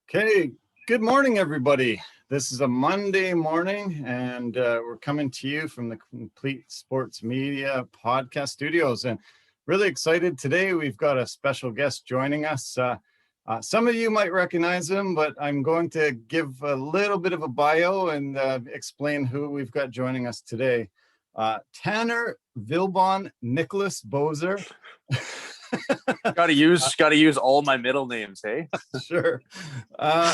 Okay, good morning, everybody. This is a Monday morning, and we're coming to you from the Complete Sports Media podcast studios. And really excited today. We've got a special guest joining us. Some of you might recognize him, but I'm going to give a little bit of a bio and explain who we've got joining us today. Tanner Vilbon Nicholas Boser. Gotta use all my middle names, hey? Sure.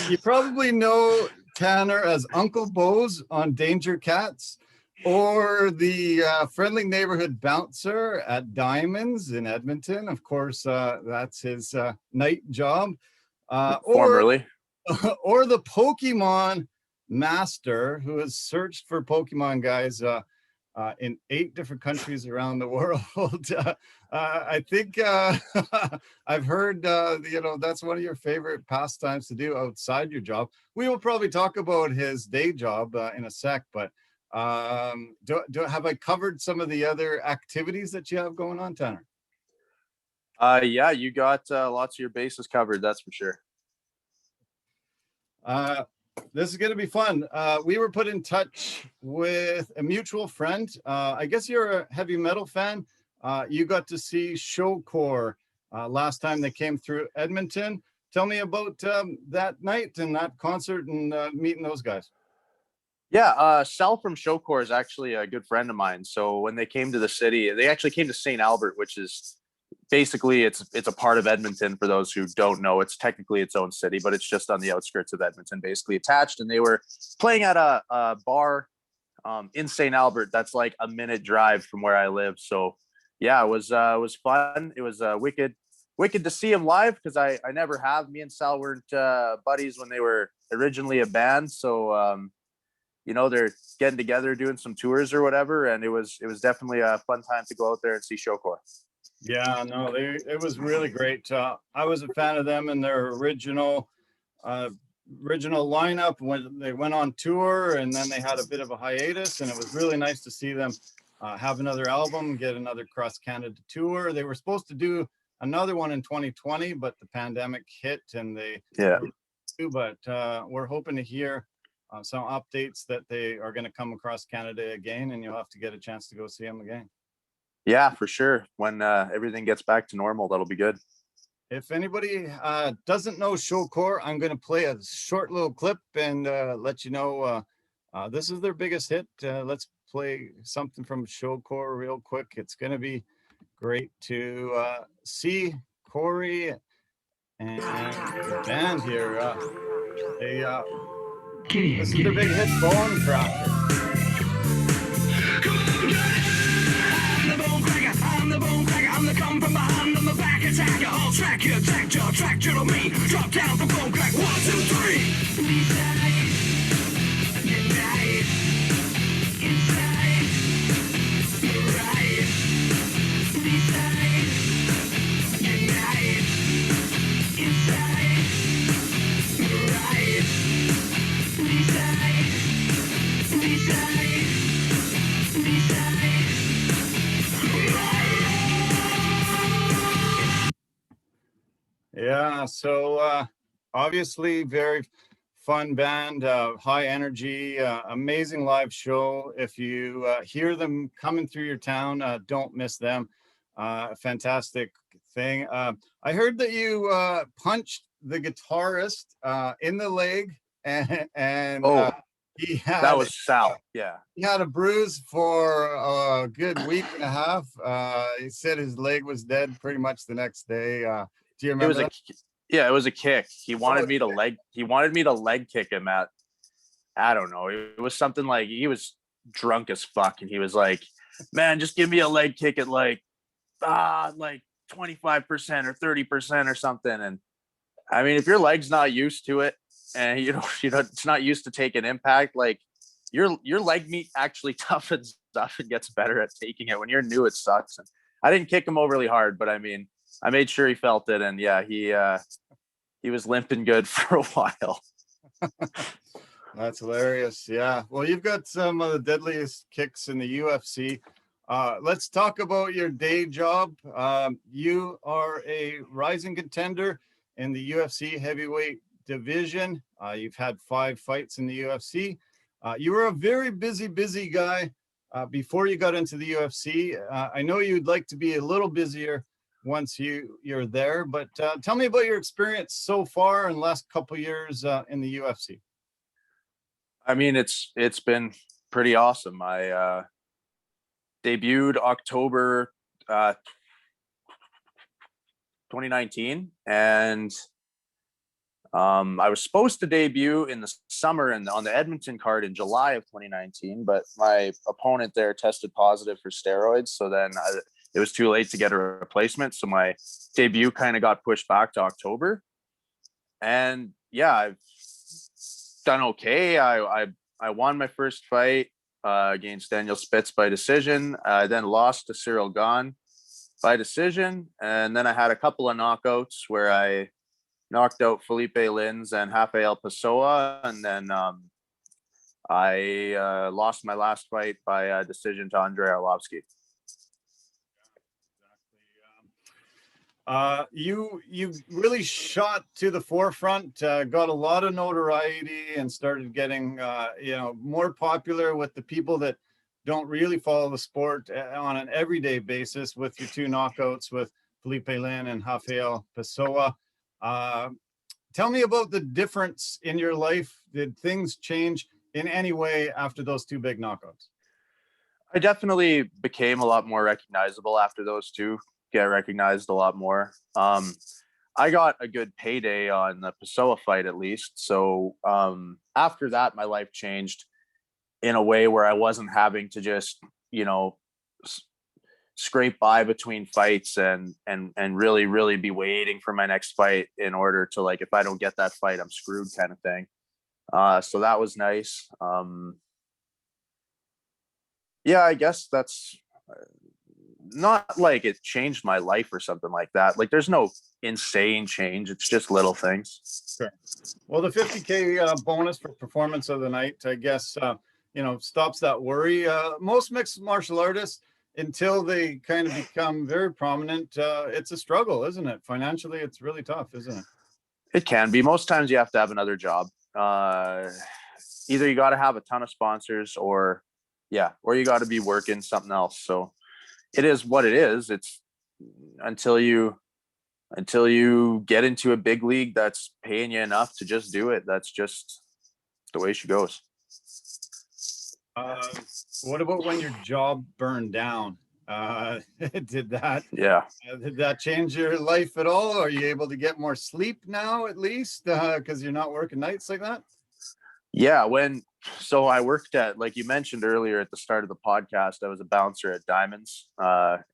You probably know Tanner as Uncle Bose on Danger Cats, or the friendly neighborhood bouncer at Diamonds in Edmonton. Of course, that's his night job. Formerly. Or the Pokemon master who has searched for Pokemon guys in 8 different countries around the world. I think I've heard, that's one of your favorite pastimes to do outside your job. We will probably talk about his day job in a sec, but have I covered some of the other activities that you have going on, Tanner? Yeah, you got lots of your bases covered, that's for sure. This is going to be fun. We were put in touch with a mutual friend. I guess you're a heavy metal fan. You got to see ShoCore last time they came through Edmonton. Tell me about that night and that concert and meeting those guys. Yeah, Sal from ShoCore is actually a good friend of mine. So when they came to the city, they actually came to St. Albert, which is basically it's a part of Edmonton. For those who don't know, it's technically its own city, but it's just on the outskirts of Edmonton, basically attached. And they were playing at a bar in St. Albert that's like a minute drive from where I live. So yeah, it was fun. It was wicked to see him live, because I never have. Me and Sal weren't buddies when they were originally a band. So they're getting together, doing some tours or whatever, and it was definitely a fun time to go out there and see ShoCore. Yeah, no, it was really great. I was a fan of them in their original lineup when they went on tour, and then they had a bit of a hiatus, and it was really nice to see them have another album, get another cross Canada tour. They were supposed to do another one in 2020, but the pandemic hit, and but we're hoping to hear some updates that they are going to come across Canada again, and you'll have to get a chance to go see them again. Yeah, for sure. When everything gets back to normal, that'll be good. If anybody doesn't know ShoCore, I'm going to play a short little clip and let you know this is their biggest hit. Let's play something from ShoCore real quick. It's going to be great to see Corey and the band here. This is their big hit, Bone Crafter. The bone cracker, I'm the come from behind, I'm the back attacker. I'll track you, attack your track to me. Drop down for bone crack, 1, 2, 3. Unite, inside, right, beside, unite, inside, right, beside, Yeah, so obviously very fun band, high energy, amazing live show. If you hear them coming through your town, don't miss them. Fantastic thing. I heard that you punched the guitarist in the leg, and that was Sal. Yeah, he had a bruise for a good week and a half. He said his leg was dead pretty much the next day. Do you remember? It was a kick. He wanted me to leg kick him at, I don't know. It was something like he was drunk as fuck, and he was like, "Man, just give me a leg kick at like 25% or 30% or something." And I mean, if your leg's not used to it, and it's not used to taking impact, like your leg meat actually toughens up and gets better at taking it. When you're new, it sucks. And I didn't kick him overly hard, but I mean, I made sure he felt it, and yeah, he was limping good for a while. That's hilarious. Yeah. Well, you've got some of the deadliest kicks in the UFC. Let's talk about your day job. You are a rising contender in the UFC Heavyweight Division. You've had 5 fights in the UFC. You were a very busy guy before you got into the UFC. I know you'd like to be a little busier once you're there, but tell me about your experience so far in the last couple years in the UFC. I mean, it's been pretty awesome. I debuted October 2019, and I was supposed to debut in the summer and on the Edmonton card in July of 2019, but my opponent there tested positive for steroids. So then it was too late to get a replacement. So my debut kind of got pushed back to October. And yeah, I've done okay. I won my first fight against Daniel Spitz by decision. I then lost to Cyril Gahn by decision. And then I had a couple of knockouts where I knocked out Felipe Lins and Rafael Pessoa. And then I lost my last fight by decision to Andrei Arlovsky. You really shot to the forefront, got a lot of notoriety, and started getting more popular with the people that don't really follow the sport on an everyday basis, with your 2 knockouts with Felipe Lin and Rafael Pessoa. Tell me about the difference in your life. Did things change in any way after those 2 big knockouts? I definitely became a lot more recognizable after those 2. Get recognized a lot more. I got a good payday on the Pessoa fight, at least. So after that, my life changed in a way where I wasn't having to just, scrape by between fights and really be waiting for my next fight in order to, like, if I don't get that fight, I'm screwed kind of thing. So that was nice. Yeah, I guess that's not like it changed my life or something like that. Like, there's no insane change. It's just little things. Sure. Well, the 50K bonus for performance of the night, I guess, stops that worry. Most mixed martial artists, until they kind of become very prominent, it's a struggle, isn't it? Financially, it's really tough, isn't it? It can be. Most times you have to have another job. Either you got to have a ton of sponsors, or you got to be working something else. So it is what it is. It's until you get into a big league that's paying you enough to just do it. That's just the way she goes. What about when your job burned down? Did that change your life at all? Are you able to get more sleep now, at least, because you're not working nights like that? Yeah, so I worked at, like you mentioned earlier at the start of the podcast, I was a bouncer at Diamonds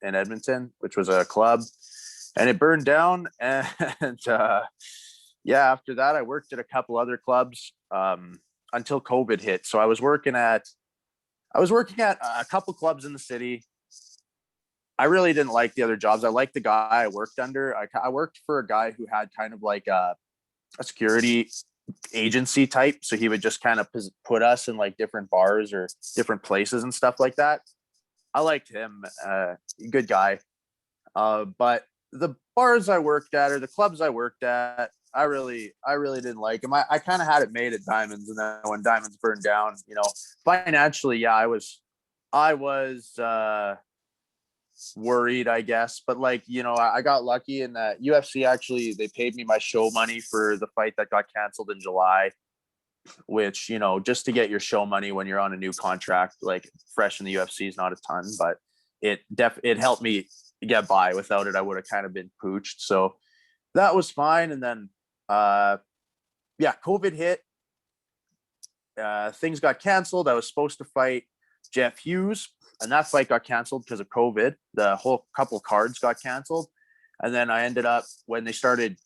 in Edmonton, which was a club, and it burned down. And after that, I worked at a couple other clubs until COVID hit. So I was working at a couple clubs in the city. I really didn't like the other jobs. I liked the guy I worked under. I worked for a guy who had kind of like a security agency type. So he would just kind of put us in like different bars or different places and stuff like that. I liked him. Good guy. But the bars I worked at, or the clubs I worked at, I really didn't like him. I kind of had it made at Diamonds, and then when Diamonds burned down, financially, I was worried, I guess. But I got lucky in that UFC actually, they paid me my show money for the fight that got canceled in July, which, just to get your show money when you're on a new contract, like fresh in the UFC, is not a ton, but it helped me get by. Without it, I would have kind of been pooched. So that was fine. And then COVID hit. Things got canceled. I was supposed to fight Jeff Hughes, and that fight got canceled because of COVID. The whole couple cards got canceled. And then I ended up, when they started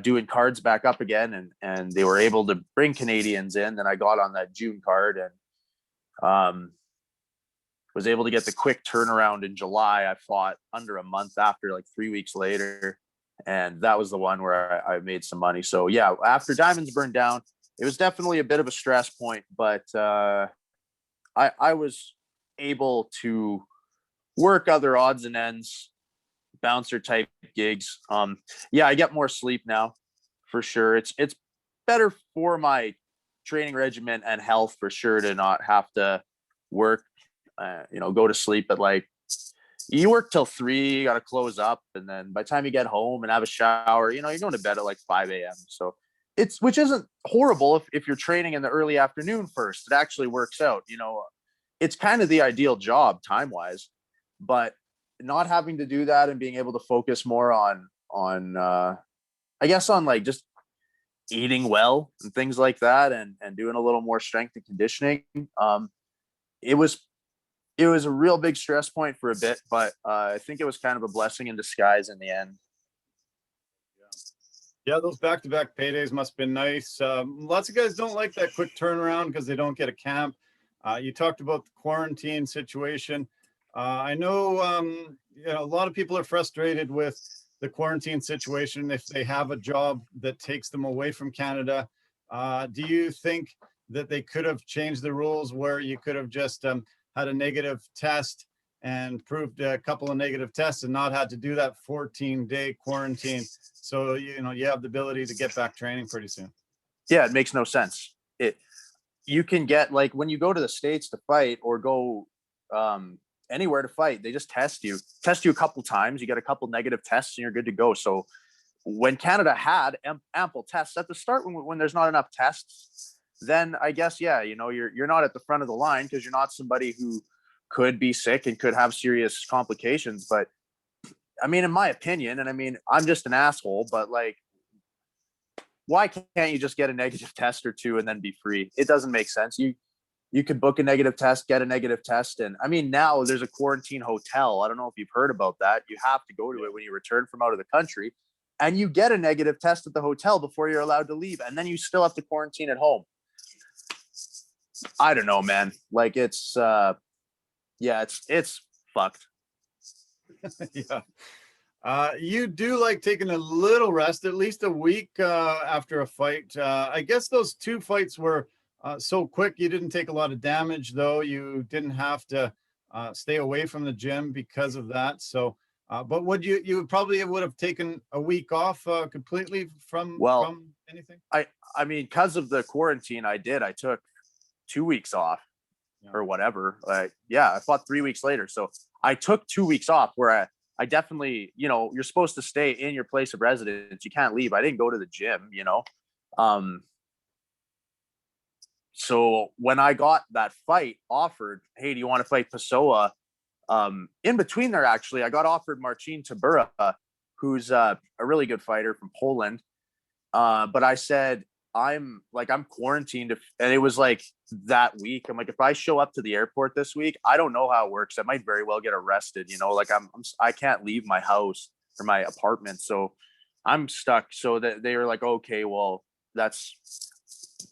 doing cards back up again, and they were able to bring Canadians in, then I got on that June card and was able to get the quick turnaround in July. I fought under a month after, like 3 weeks later. And that was the one where I made some money. So yeah, after Diamonds burned down, it was definitely a bit of a stress point, but I was able to work other odds and ends, bouncer type gigs. I get more sleep now for sure. It's better for my training regimen and health for sure to not have to work, go to sleep at like, you work till 3, you got to close up. And then by the time you get home and have a shower, you're going to bed at like 5 a.m. So which isn't horrible if you're training in the early afternoon first. It actually works out, it's kind of the ideal job time wise, but not having to do that and being able to focus more on I guess on like just eating well and things like that, and doing a little more strength and conditioning. It was a real big stress point for a bit, but I think it was kind of a blessing in disguise in the end. Yeah, those back-to-back paydays must have been nice. Lots of guys don't like that quick turnaround because they don't get a camp. You talked about the quarantine situation. I know, a lot of people are frustrated with the quarantine situation if they have a job that takes them away from Canada. Do you think that they could have changed the rules where you could have just had a negative test and proved a couple of negative tests and not had to do that 14-day quarantine? So, you have the ability to get back training pretty soon. Yeah, it makes no sense. You can get, like, when you go to the States to fight or go anywhere to fight, they just test you a couple times. You get a couple negative tests and you're good to go. So when Canada had ample tests at the start, when there's not enough tests, then I guess, yeah, you're not at the front of the line because you're not somebody who could be sick and could have serious complications. But I mean, in my opinion, and I mean, I'm just an asshole, but like, why can't you just get a negative test or two and then be free? It doesn't make sense. You could book a negative test, get a negative test. And I mean, now there's a quarantine hotel. I don't know if you've heard about that. You have to go to it when you return from out of the country, and you get a negative test at the hotel before you're allowed to leave. And then you still have to quarantine at home. I don't know, man. Like it's fucked. Yeah. You do like taking a little rest, at least a week after a fight. I guess those 2 fights were so quick. You didn't take a lot of damage, though. You didn't have to stay away from the gym because of that. So, but would you probably would have taken a week off completely from anything? I mean, because of the quarantine, I took 2 weeks off or whatever. I fought 3 weeks later. So I took 2 weeks off where I definitely, you're supposed to stay in your place of residence. You can't leave. I didn't go to the gym, So when I got that fight offered, hey, do you want to fight Pessoa? In between there, actually, I got offered Marcin Tybura, who's a really good fighter from Poland. But I said, I'm quarantined. And it was like that week. I'm like, if I show up to the airport this week, I don't know how it works. I might very well get arrested. I can't leave my house or my apartment. So I'm stuck. So that they were like, okay, well, that's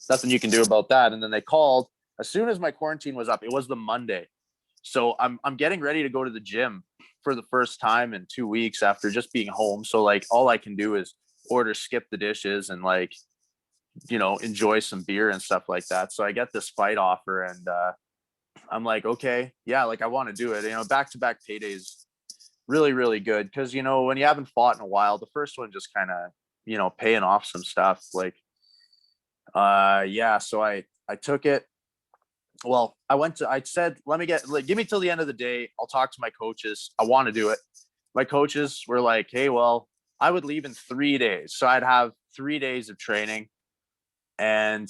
nothing you can do about that. And then they called as soon as my quarantine was up. It was the Monday. So I'm getting ready to go to the gym for the first time in 2 weeks after just being home. So like all I can do is order skip the dishes and like, enjoy some beer and stuff like that. So I get this fight offer and I'm like, okay, yeah, like I want to do it. Back-to-back paydays, really, really good. Cause when you haven't fought in a while, the first one just kind of, paying off some stuff like, so I took it. Well, I said, give me till the end of the day. I'll talk to my coaches. I want to do it. My coaches were like, hey, well, I would leave in 3 days. So I'd have 3 days of training. And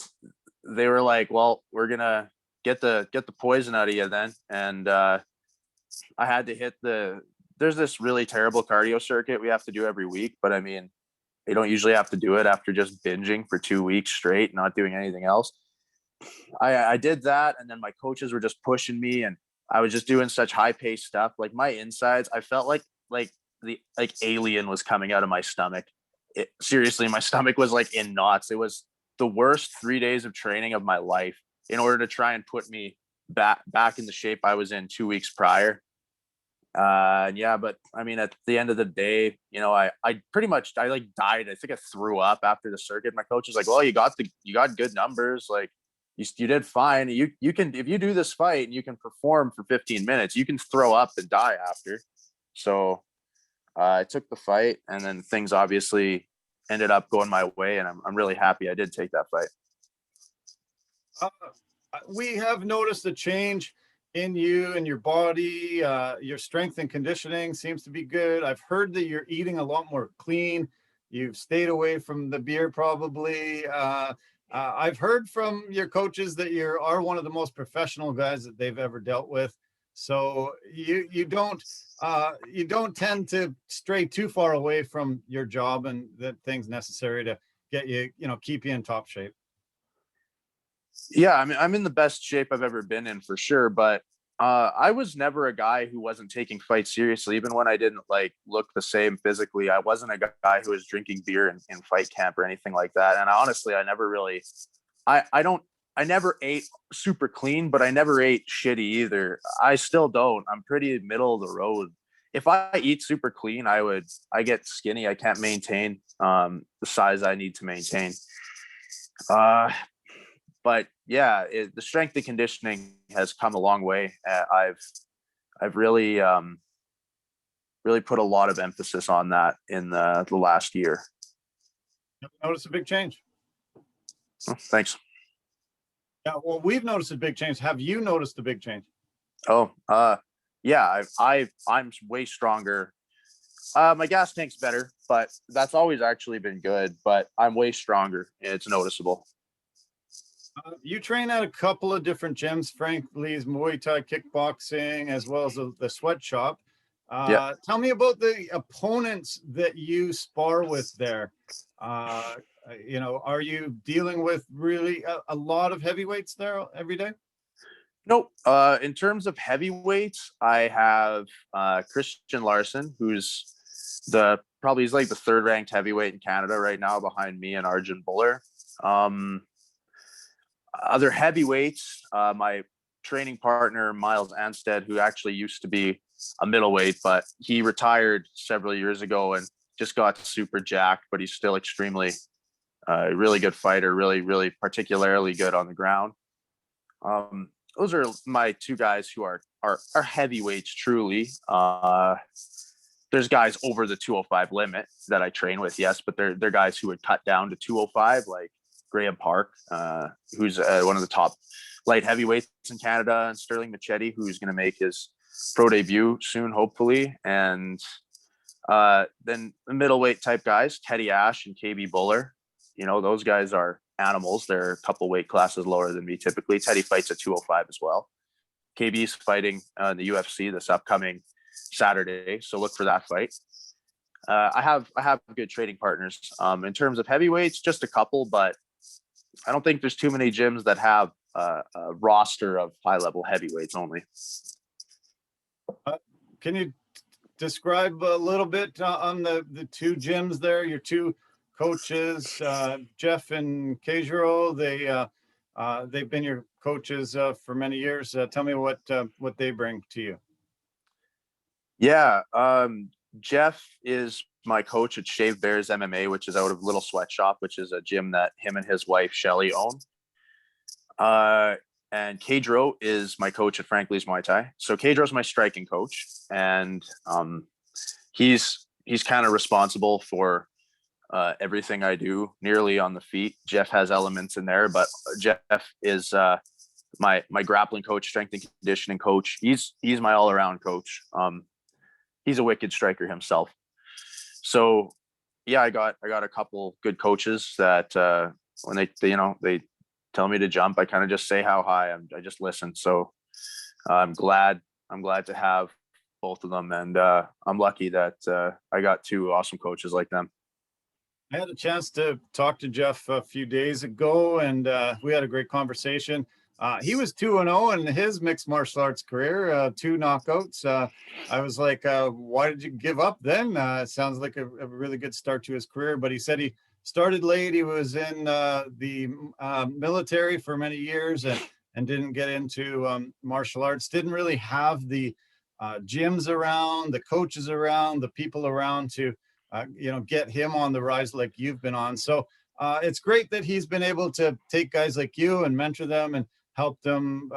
they were like, well, we're going to get the poison out of you then. And, I had to hit there's this really terrible cardio circuit we have to do every week. But I mean, they don't usually have to do it after just binging for 2 weeks straight, not doing anything else. I did that. And then my coaches were just pushing me and I was just doing such high paced stuff. Like my insides, I felt like the alien was coming out of my stomach. Seriously, my stomach was like in knots. It was the worst 3 days of training of my life in order to try and put me back in the shape I was in 2 weeks prior. But I mean, at the end of the day, I pretty much, I like died. I think I threw up after the circuit. My coach was like, well, you got good numbers. Like you did fine. You can, if you do this fight and you can perform for 15 minutes, you can throw up and die after. So, I took the fight and then things obviously ended up going my way, and I'm really happy I did take that fight. We have noticed a change in you and your body. Your strength and conditioning seems to be good. I've heard that you're eating a lot more clean. You've stayed away from the beer probably. I've heard from your coaches that you are one of the most professional guys that they've ever dealt with. So you don't tend to stray too far away from your job and the things necessary to get you, keep you in top shape. Yeah, I mean, I'm in the best shape I've ever been in for sure, but I was never a guy who wasn't taking fights seriously. Even when I didn't like look the same physically, I wasn't a guy who was drinking beer in fight camp or anything like that. And honestly, I never really, I never ate super clean, but I never ate shitty either. I still don't. I'm pretty middle of the road. If I eat super clean, I get skinny. I can't maintain the size I need to maintain. But yeah, the strength and conditioning has come a long way. I've really put a lot of emphasis on that in the last year. Notice a big change. Oh, thanks. Yeah, well, we've noticed a big change. Have you noticed a big change? Oh, yeah, I'm way stronger. My gas tank's better, but that's always actually been good. But I'm way stronger. It's noticeable. You train at a couple of different gyms, Frank Lee's Muay Thai kickboxing, as well as the sweatshop. Yeah. Tell me about the opponents that you spar with there. Are you dealing with really a lot of heavyweights there every day? Nope. In terms of heavyweights, I have Christian Larson, who's he's like the third ranked heavyweight in Canada right now, behind me and Arjun Buller. Other heavyweights, my training partner, Miles Anstead, who actually used to be a middleweight, but he retired several years ago and just got super jacked, but he's still extremely, really good fighter, really, really particularly good on the ground. Those are my two guys who are heavyweights truly. There's guys over the 205 limit that I train with, yes, but they're guys who would cut down to 205, like Graham Park, who's one of the top light heavyweights in Canada, and Sterling Machete, who's going to make his pro debut soon, hopefully. And then the middleweight type guys, Teddy Ash and KB Buller. Those guys are animals. They're a couple weight classes lower than me typically. Teddy fights at 205 as well. KB's fighting in the UFC this upcoming Saturday, so look for that fight. I have good training partners. In terms of heavyweights, just a couple, but I don't think there's too many gyms that have a roster of high-level heavyweights only. Can you describe a little bit on the two gyms there, your two coaches, Jeff and Kejiro? They've been your coaches for many years. Tell me what they bring to you. Yeah, Jeff is my coach at Shave Bears MMA, which is out of Little Sweatshop, which is a gym that him and his wife Shelly own. And Kejiro is my coach at Frank Lee's Muay Thai. So Kejiro is my striking coach, and he's kind of responsible for everything I do nearly on the feet. Jeff has elements in there, but Jeff is my grappling coach, strength and conditioning coach. He's my all around coach. He's a wicked striker himself. So yeah, I got a couple good coaches that when they tell me to jump, I kind of just say how high. I just listen. So I'm glad to have both of them, and I'm lucky that I got two awesome coaches like them. I had a chance to talk to Jeff a few days ago, and we had a great conversation. He was 2-0 in his mixed martial arts career, 2 knockouts. I was like, why did you give up then? It sounds like a really good start to his career, but he said he started late. He was in the military for many years and didn't get into martial arts, didn't really have the gyms around, the coaches around, the people around to get him on the rise like you've been on. So it's great that he's been able to take guys like you and mentor them and help them,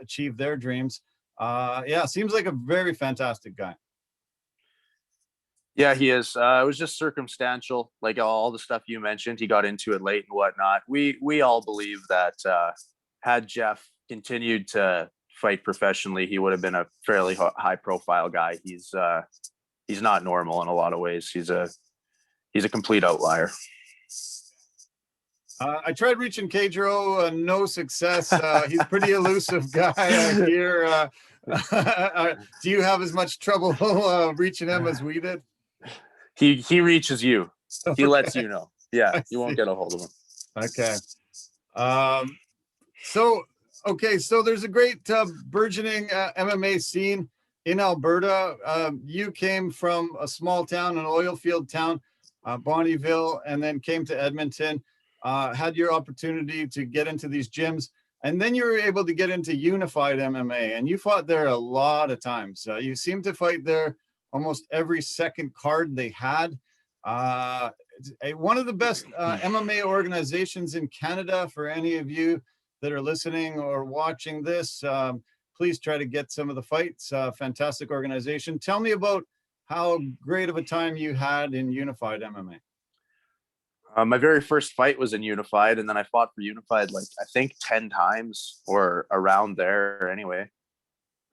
achieve their dreams. Seems like a very fantastic guy. Yeah, he is. It was just circumstantial, like all the stuff you mentioned. He got into it late and whatnot. We all believe that had Jeff continued to fight professionally, he would have been a fairly high profile guy. He's not normal in a lot of ways. He's a complete outlier. I tried reaching Pedro, no success. He's a pretty elusive guy. I hear. Do you have as much trouble reaching him as we did? He reaches you. He Okay. lets you know. Yeah, I you won't see. get a hold of him. Okay. So there's a great burgeoning MMA scene in Alberta. You came from a small town, an oil field town, Bonnyville, and then came to Edmonton. Had your opportunity to get into these gyms, and then you were able to get into unified MMA, and you fought there a lot of times. You seem to fight there almost every second card they had. One of the best MMA organizations in Canada. For any of you that are listening or watching this, please try to get some of the fights. Fantastic organization. Tell me about how great of a time you had in unified MMA. My very first fight was in unified, and then I fought for unified like I think 10 times or around there anyway.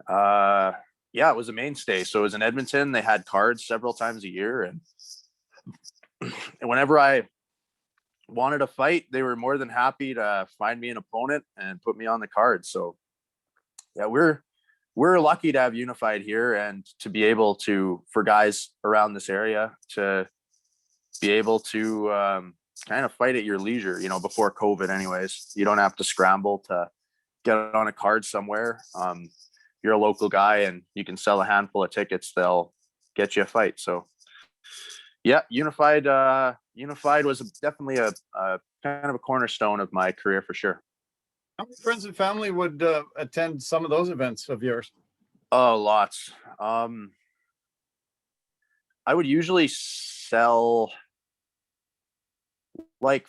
Yeah, it was a mainstay. So it was in Edmonton. They had cards several times a year, and whenever I wanted a fight, they were more than happy to find me an opponent and put me on the card. So yeah, we're lucky to have unified here, and to be able to, for guys around this area, to be able to kind of fight at your leisure, before COVID anyways. You don't have to scramble to get on a card somewhere. You're a local guy and you can sell a handful of tickets, they'll get you a fight. So yeah, unified was definitely a kind of a cornerstone of my career for sure. How many friends and family would attend some of those events of yours? Oh, lots. I would usually sell, like,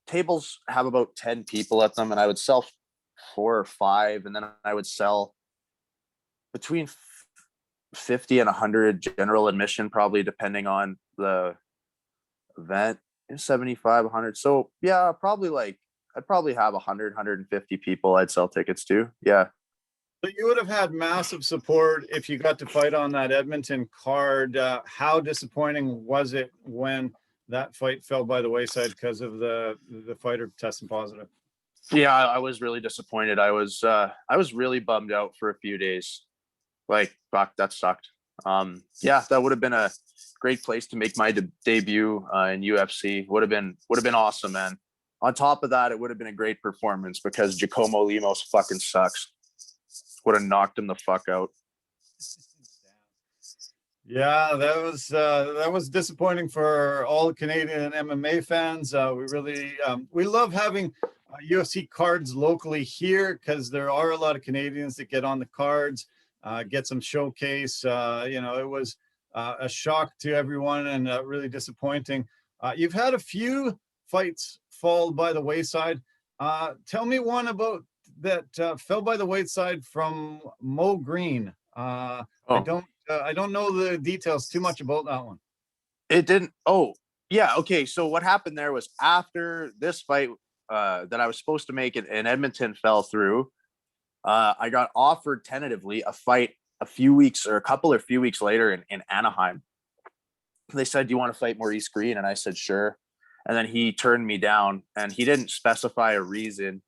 tables have about 10 people at them, and I would sell 4 or 5, and then I would sell between 50 and 100 general admission, probably depending on the event. 75, 100. So yeah, I'd probably have 100, 150 people I'd sell tickets to. Yeah. So you would have had massive support if you got to fight on that Edmonton card. How disappointing was it when that fight fell by the wayside because of the fighter testing positive? Yeah, I was really disappointed. I was really bummed out for a few days. Like, fuck, that sucked. Yeah, that would have been a great place to make my debut in UFC. Would have been awesome, man. On top of that, it would have been a great performance because Giacomo Lemos fucking sucks. Would have knocked him the fuck out. Yeah, that was disappointing for all Canadian MMA fans. We love having UFC cards locally here because there are a lot of Canadians that get on the cards, get some showcase. It was a shock to everyone and really disappointing. You've had a few fights fall by the wayside. Tell me one about that fell by the wayside from Mo Green. I don't know the details too much about that one. It didn't. Oh, yeah. Okay. So what happened there was after this fight that I was supposed to make in Edmonton fell through, I got offered tentatively a fight a few weeks later in Anaheim. They said, "Do you want to fight Maurice Green?" And I said, "Sure." And then he turned me down, and he didn't specify a reason.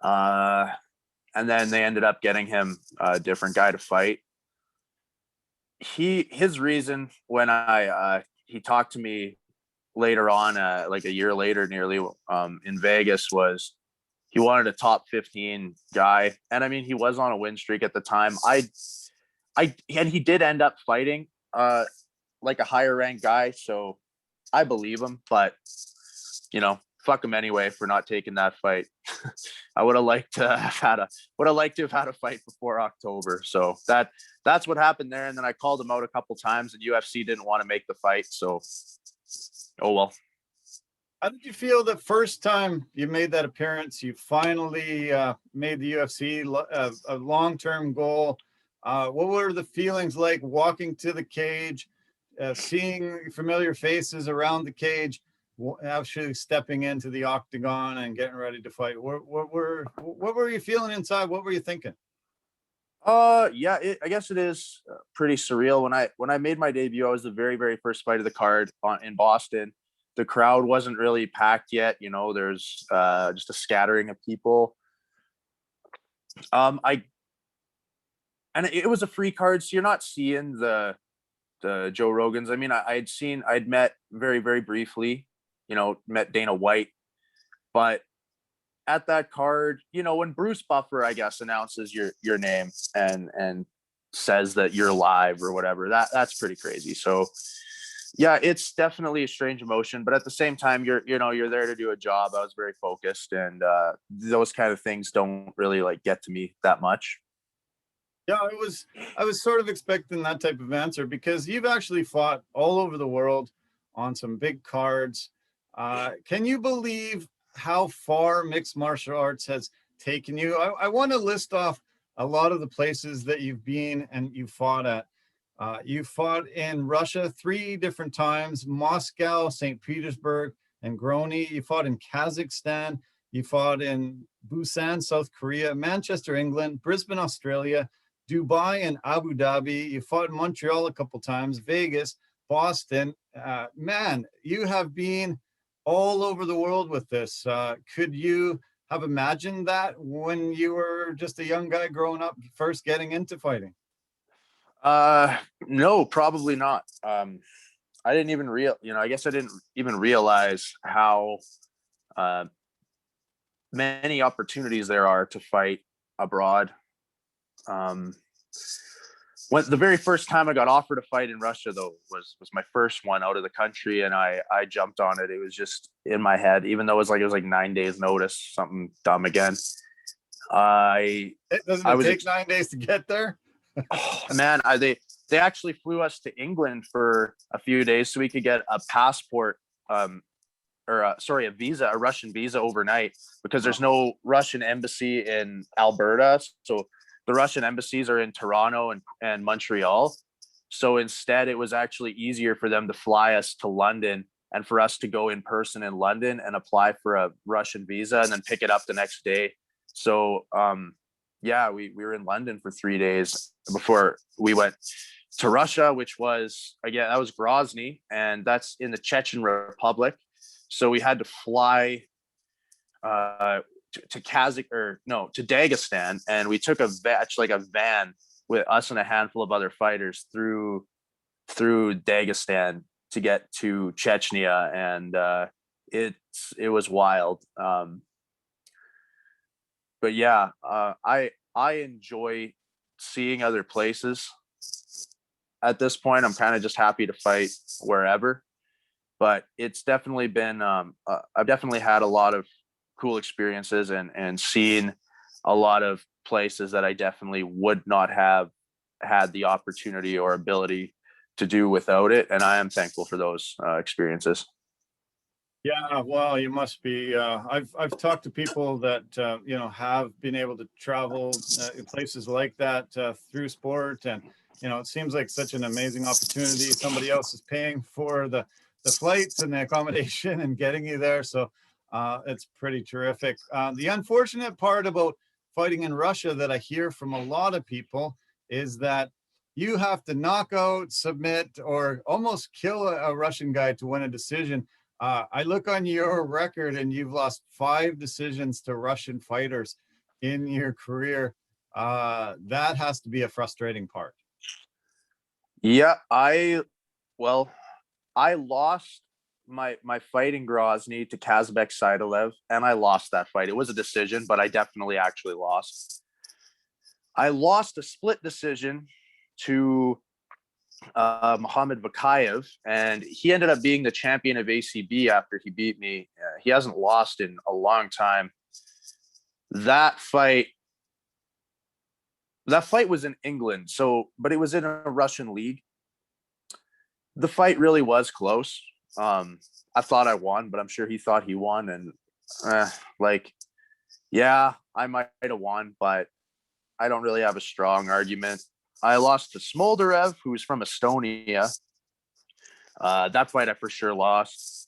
And then they ended up getting him a different guy to fight. His reason when he talked to me later on, like a year later, nearly in Vegas, was he wanted a top 15 guy, and I mean he was on a win streak at the time. And he did end up fighting like a higher ranked guy, so I believe him, but fuck him anyway for not taking that fight. I would have liked to have had a fight before October. So that's what happened there. And then I called him out a couple times, and UFC didn't want to make the fight. So, oh well. How did you feel the first time you made that appearance? You finally made the UFC a long-term goal. What were the feelings like walking to the cage, seeing familiar faces around the cage, actually stepping into the octagon and getting ready to fight? What were you feeling inside? What were you thinking? Yeah, I guess it is pretty surreal. When I made my debut, I was the very first fight of the card in Boston. The crowd wasn't really packed yet. You know, there's just a scattering of people. It was a free card, so you're not seeing the Joe Rogans. I mean, I'd met very briefly, you know, met Dana White, but at that card, you know, when Bruce Buffer, I guess, announces your name and says that you're live or whatever, that's pretty crazy. So yeah, it's definitely a strange emotion, but at the same time, you're there to do a job. I was very focused, and those kind of things don't really like get to me that much. Yeah, I was sort of expecting that type of answer, because you've actually fought all over the world on some big cards. Can you believe how far mixed martial arts has taken you? I want to list off a lot of the places that you've been and you fought at. You fought in Russia 3 different times: Moscow, St. Petersburg, and Grozny. You fought in Kazakhstan. You fought in Busan, South Korea, Manchester, England, Brisbane, Australia, Dubai, and Abu Dhabi. You fought in Montreal a couple times, Vegas, Boston. Man, you have been all over the world with this. Could you have imagined that when you were just a young guy growing up, first getting into fighting? No, probably not. I didn't even I guess I didn't even realize how many opportunities there are to fight abroad. When the very first time I got offered a fight in Russia, though, was my first one out of the country, and I jumped on it. It was just in my head, even though it was like 9 days notice, something dumb again. Doesn't it take 9 days to get there? Oh, man, they actually flew us to England for a few days so we could get a passport, a Russian visa overnight, because there's no Russian embassy in Alberta. So the Russian embassies are in Toronto and Montreal. So instead, it was actually easier for them to fly us to London and for us to go in person in London and apply for a Russian visa and then pick it up the next day. So, yeah, we were in London for 3 days before we went to Russia, which was, again, that was Grozny, and that's in the Chechen Republic. So we had to fly to Dagestan, and we took a van with us and a handful of other fighters through Dagestan to get to Chechnya, and it was wild. But yeah, I enjoy seeing other places. At this point, I'm kind of just happy to fight wherever, but it's definitely been I've definitely had a lot of cool experiences and seen a lot of places that I definitely would not have had the opportunity or ability to do without it, and I am thankful for those experiences. Yeah, well, you must be. I've talked to people that have been able to travel in places like that through sport, and it seems like such an amazing opportunity. Somebody else is paying for the flights and the accommodation and getting you there, so it's pretty terrific. The unfortunate part about fighting in Russia that I hear from a lot of people is that you have to knock out, submit, or almost kill a Russian guy to win a decision. I look on your record and you've lost 5 decisions to Russian fighters in your career. That has to be a frustrating part. Yeah, I lost my fight in Grozny to Kazbek Saidilev, and I lost that fight. It was a decision, but I definitely actually lost. I lost a split decision to Muhammad Vakayev, and he ended up being the champion of ACB after he beat me. He hasn't lost in a long time. That fight was in England, but it was in a Russian league. The fight really was close. I thought I won, but I'm sure he thought he won, and yeah, I might have won, but I don't really have a strong argument. I lost to Smolderev, who's from Estonia. That fight I for sure lost.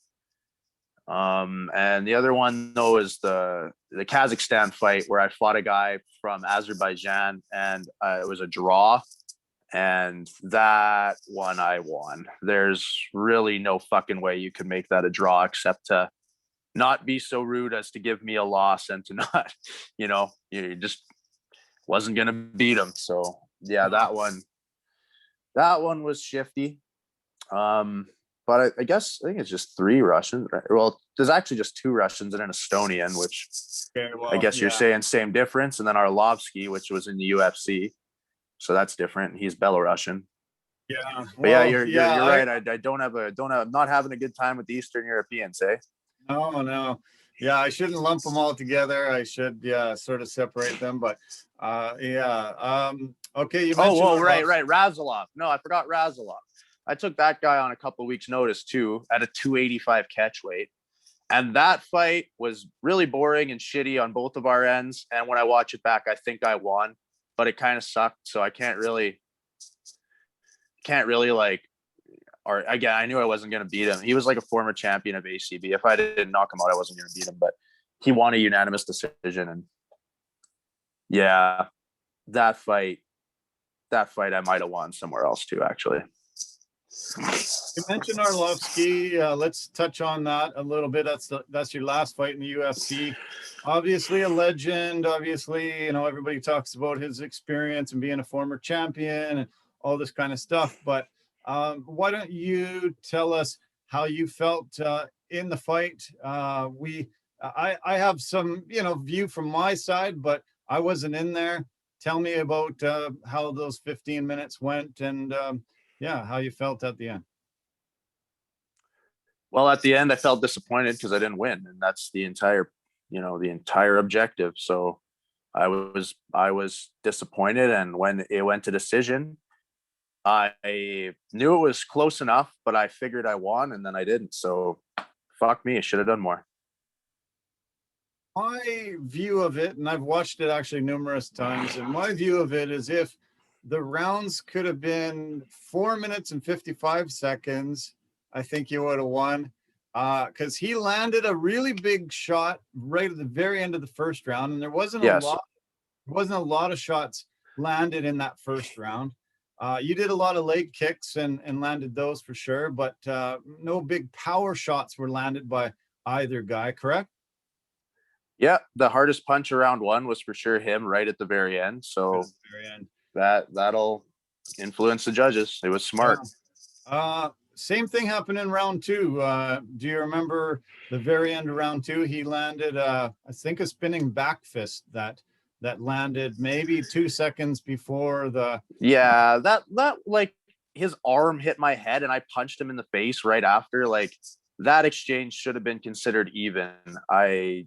And the other one though is the Kazakhstan fight where I fought a guy from Azerbaijan, and it was a draw. And that one I won. There's really no fucking way you could make that a draw except to not be so rude as to give me a loss and to not, you just wasn't going to beat him. So yeah, that one was shifty. But I think it's just 3 Russians. Right? Well, there's actually just 2 Russians and an Estonian, which I guess you're saying same difference. And then Arlovsky, which was in the UFC. So that's different. He's Belarusian. Yeah. But yeah, you're right. I'm not having a good time with the Eastern Europeans, eh? No. Yeah, I shouldn't lump them all together. I should, sort of separate them. But okay, you mentioned. Right. Razalov. No, I forgot Razalov. I took that guy on a couple of weeks' notice too, at a 285 catch weight. And that fight was really boring and shitty on both of our ends. And when I watch it back, I think I won, but it kind of sucked. So I can't really or again, I knew I wasn't going to beat him. He was like a former champion of ACB. If I didn't knock him out, I wasn't going to beat him, but he won a unanimous decision. And yeah, that fight I might've won somewhere else too, actually. You mentioned Arlovsky. Let's touch on that a little bit. That's your last fight in the UFC. Obviously a legend. Obviously, everybody talks about his experience and being a former champion and all this kind of stuff. But why don't you tell us how you felt in the fight? I have some, view from my side, but I wasn't in there. Tell me about how those 15 minutes went and how you felt at the end. Well, at the end, I felt disappointed because I didn't win, and that's the entire objective. So I was disappointed, and when it went to decision, I knew it was close enough, but I figured I won, and then I didn't. So fuck me, I should have done more. My view of it, and I've watched it actually numerous times, and my view of it is if the rounds could have been 4 minutes and 55 seconds, I think you would have won. Because he landed a really big shot right at the very end of the first round, and there wasn't a lot of shots landed in that first round. You did a lot of leg kicks and landed those for sure, but no big power shots were landed by either guy, correct? Yeah, the hardest punch around 1 was for sure him right at the very end. So that'll influence the judges. It was smart. Same thing happened in round 2. Do you remember the very end of round 2? He landed, I think, a spinning back fist that landed maybe 2 seconds before the. Yeah, that like his arm hit my head and I punched him in the face right after. Like that exchange should have been considered even. I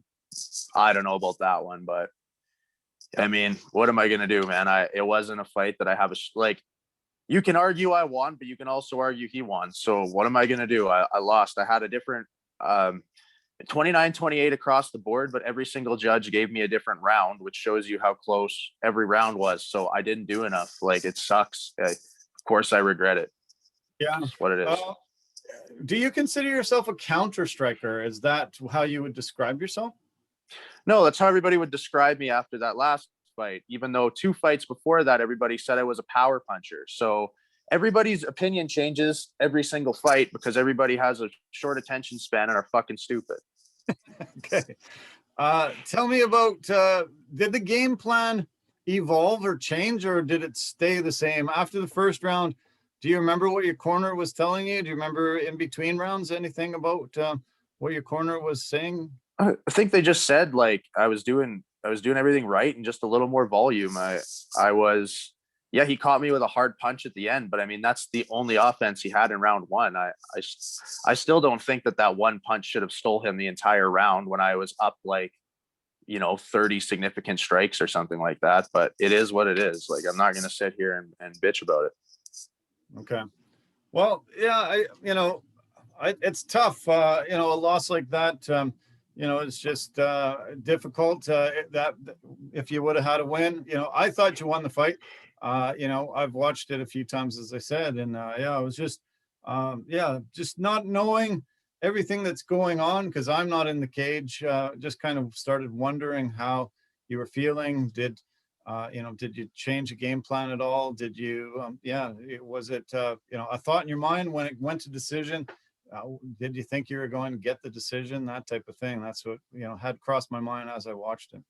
don't know about that one, but I mean, what am I going to do, man? It wasn't a fight that I have you can argue I won, but you can also argue he won. So what am I going to do? I lost. I had a different 29-28 across the board, but every single judge gave me a different round, which shows you how close every round was. So I didn't do enough. Like, it sucks. Of course I regret it. Yeah. That's what it is. Do you consider yourself a counter striker? Is that how you would describe yourself? No, that's how everybody would describe me after that last fight, even though 2 fights before that, everybody said I was a power puncher. So everybody's opinion changes every single fight because everybody has a short attention span and are fucking stupid. Okay. Tell me about, did the game plan evolve or change, or did it stay the same after the first round? Do you remember what your corner was telling you? Do you remember in between rounds anything about what your corner was saying? I think they just said like I was doing everything right and just a little more volume. He caught me with a hard punch at the end, but I mean, that's the only offense he had in round 1. I still don't think that one punch should have stole him the entire round when I was up 30 significant strikes or something like that, but it is what it is. Like, I'm not going to sit here and bitch about it. Okay. Well, yeah, it's tough. A loss like that, it's just difficult that if you would have had a win, I thought you won the fight. I've watched it a few times, as I said, and it was just Yeah, just not knowing everything that's going on because I'm not in the cage. Just kind of started wondering how you were feeling. Did you change the game plan at all? Did you, was it, a thought in your mind when it went to decision? Did you think you were going to get the decision? That type of thing. That's what, had crossed my mind as I watched it.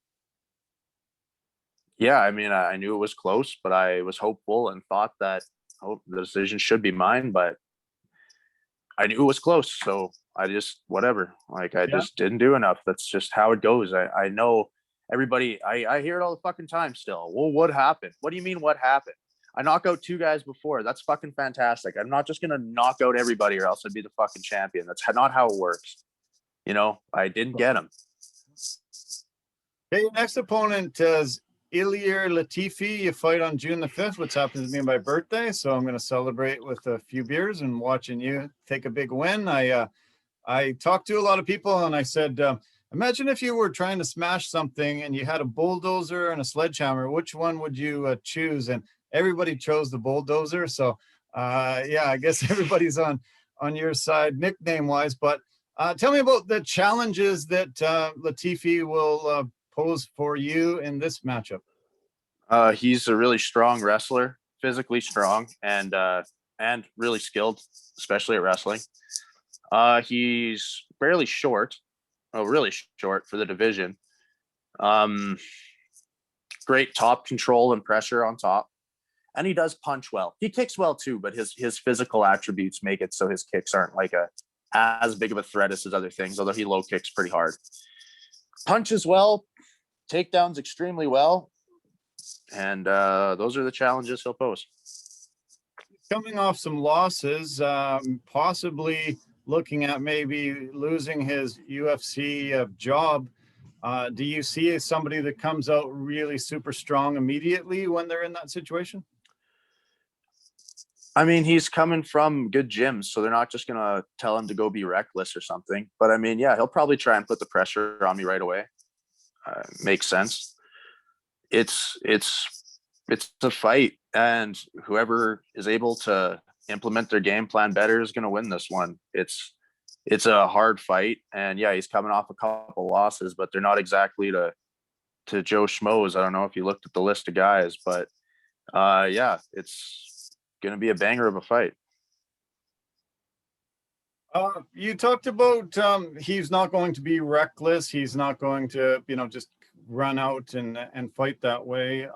Yeah, I mean, I knew it was close, but I was hopeful and thought that the decision should be mine, but I knew it was close. So I just, whatever, like I just didn't do enough. That's just how it goes. I know everybody, I hear it all the fucking time still. Well, what happened? What do you mean what happened? I knocked out 2 guys before. That's fucking fantastic. I'm not just going to knock out everybody or else I'd be the fucking champion. That's not how it works. I didn't get him. Okay, your next opponent is Illir Latifi. You fight on June the 5th, which happens to be my birthday. So I'm going to celebrate with a few beers and watching you take a big win. I talked to a lot of people and I said, imagine if you were trying to smash something and you had a bulldozer and a sledgehammer, which one would you choose? And everybody chose the bulldozer. So I guess everybody's on your side nickname wise, but tell me about the challenges that Latifi will pose for you in this matchup. He's a really strong wrestler, physically strong and really skilled, especially at wrestling. He's fairly short, really short for the division. Great top control and pressure on top. And he does punch well. He kicks well too, but his physical attributes make it so his kicks aren't like as big of a threat as his other things, although he low kicks pretty hard. Punches well, takedowns extremely well, and those are the challenges he'll pose. Coming off some losses, possibly looking at maybe losing his UFC job. Do you see somebody that comes out really super strong immediately when they're in that situation? I mean, he's coming from good gyms, so they're not just going to tell him to go be reckless or something. But I mean, yeah, he'll probably try and put the pressure on me right away. Makes sense. It's a fight, and whoever is able to implement their game plan better is going to win this one. It's a hard fight, and yeah, he's coming off a couple losses, but they're not exactly to Joe Schmoes. I don't know if you looked at the list of guys, but it's going to be a banger of a fight. You talked about he's not going to be reckless. He's not going to, just run out and fight that way.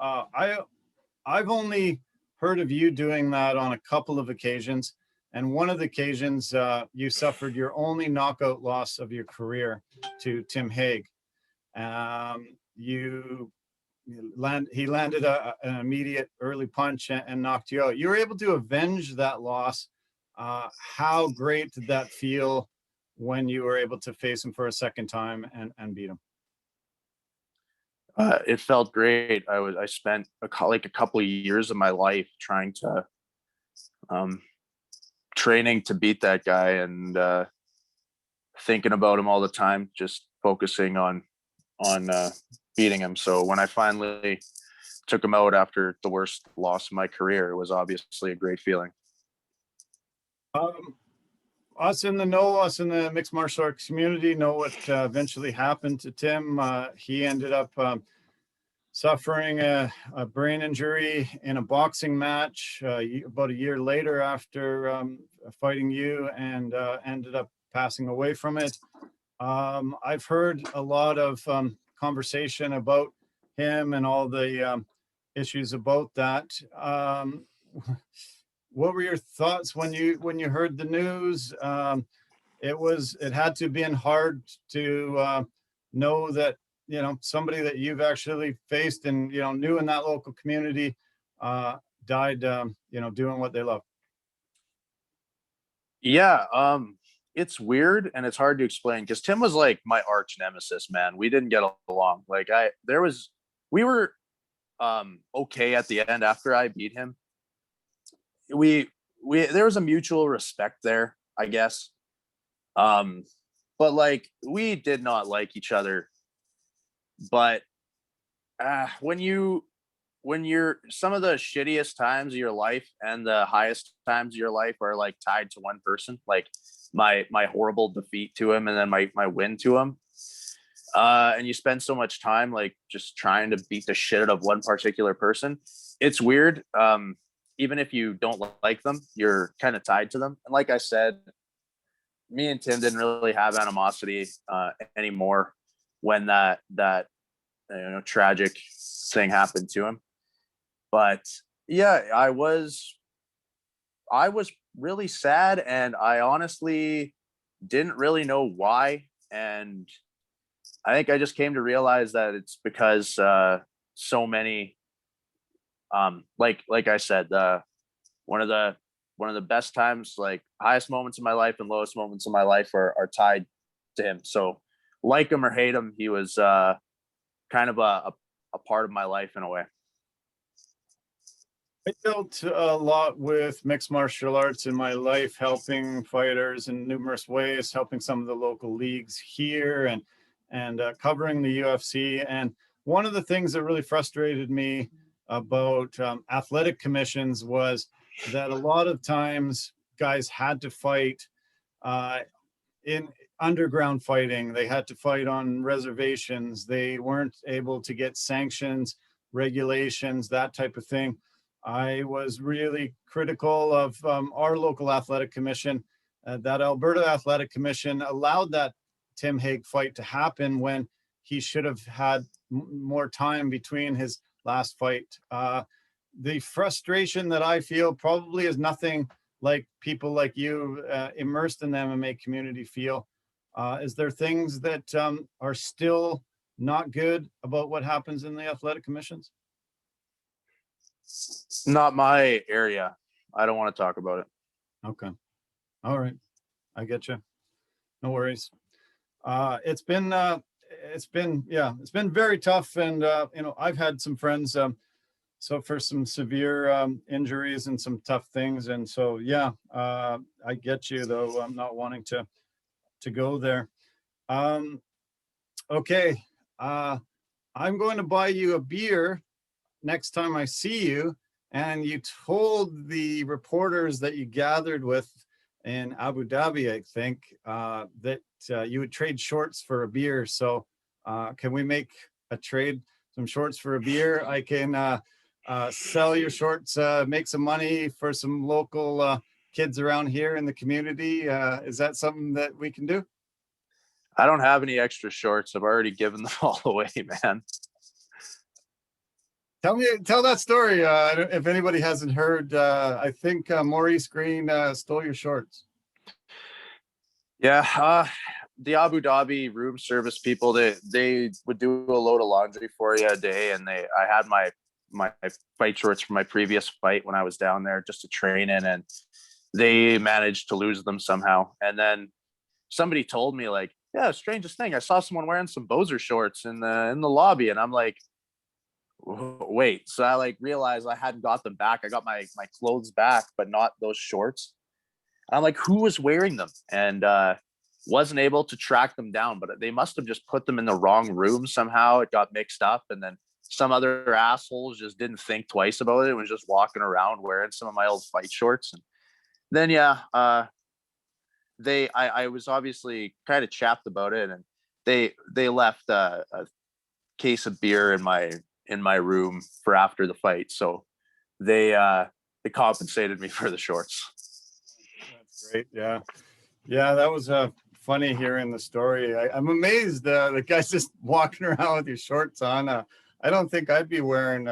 I've only heard of you doing that on a couple of occasions. And one of the occasions you suffered your only knockout loss of your career to Tim Hague. He landed an immediate early punch and knocked you out. You were able to avenge that loss. How great did that feel when you were able to face him for a second time and beat him? It felt great. I spent a couple of years of my life trying to training to beat that guy and thinking about him all the time, just focusing on beating him. So when I finally took him out after the worst loss of my career, it was obviously a great feeling. Us in the mixed martial arts community know what eventually happened to Tim. He ended up suffering a brain injury in a boxing match about a year later after fighting you, and ended up passing away from it. I've heard a lot of conversation about him and all the issues about that. What were your thoughts when you heard the news? It had to have been hard to know that somebody that you've actually faced and knew in that local community died doing what they love. Yeah, it's weird and it's hard to explain because Tim was like my arch nemesis, man. We didn't get along. We were okay at the end after I beat him. There was a mutual respect there, I guess. But we did not like each other. But when you when you're some of the shittiest times of your life and the highest times of your life are like tied to one person, like my horrible defeat to him and then my win to him. And you spend so much time like just trying to beat the shit out of one particular person. It's weird. Even if you don't like them, you're kind of tied to them. And like I said, me and Tim didn't really have animosity anymore when that tragic thing happened to him. But yeah, I was really sad, and I honestly didn't really know why. And I think I just came to realize that it's because so many, like I said, one of the best times, like highest moments of my life and lowest moments of my life are tied to him. So like him or hate him, he was kind of a part of my life in a way. I dealt a lot with mixed martial arts in my life, helping fighters in numerous ways, helping some of the local leagues here and covering the UFC. And one of the things that really frustrated me about athletic commissions was that a lot of times guys had to fight in underground fighting. They had to fight on reservations. They weren't able to get sanctions, regulations, that type of thing. I was really critical of our local athletic commission. That Alberta Athletic Commission allowed that Tim Hague fight to happen when he should have had more time between his last fight. The frustration that I feel probably is nothing like people like you immersed in the MMA community feel. Is there things that are still not good about what happens in the athletic commissions? Not my area. I don't want to talk about it. Okay. All right. I get you. No worries. It's been very tough. And, I've had some friends, suffer some severe injuries and some tough things. And so, yeah, I get you though. I'm not wanting to go there. Okay. I'm going to buy you a beer next time I see you. And you told the reporters that you gathered with in Abu Dhabi, I think, that you would trade shorts for a beer. So can we make a trade, some shorts for a beer? I can sell your shorts, make some money for some local kids around here in the community. Is that something that we can do? I don't have any extra shorts. I've already given them all away, man. Tell that story. If anybody hasn't heard, I think Maurice Green stole your shorts. Yeah, the Abu Dhabi room service people, they would do a load of laundry for you a day, and I had my fight shorts from my previous fight when I was down there just to train in, and they managed to lose them somehow. And then somebody told me, like, yeah, strangest thing, I saw someone wearing some Boser shorts in the lobby, and I'm like, wait. So I like realized I hadn't got them back. I got my clothes back, but not those shorts. And I'm like, who was wearing them? And wasn't able to track them down, but they must have just put them in the wrong room somehow. It got mixed up, and then some other assholes just didn't think twice about it and was just walking around wearing some of my old fight shorts. And then I was obviously kind of chapped about it, and they left a case of beer in my room for after the fight. So they compensated me for the shorts. That's great. Yeah. That was funny hearing the story. I'm amazed the guy's just walking around with your shorts on. I don't think I'd be wearing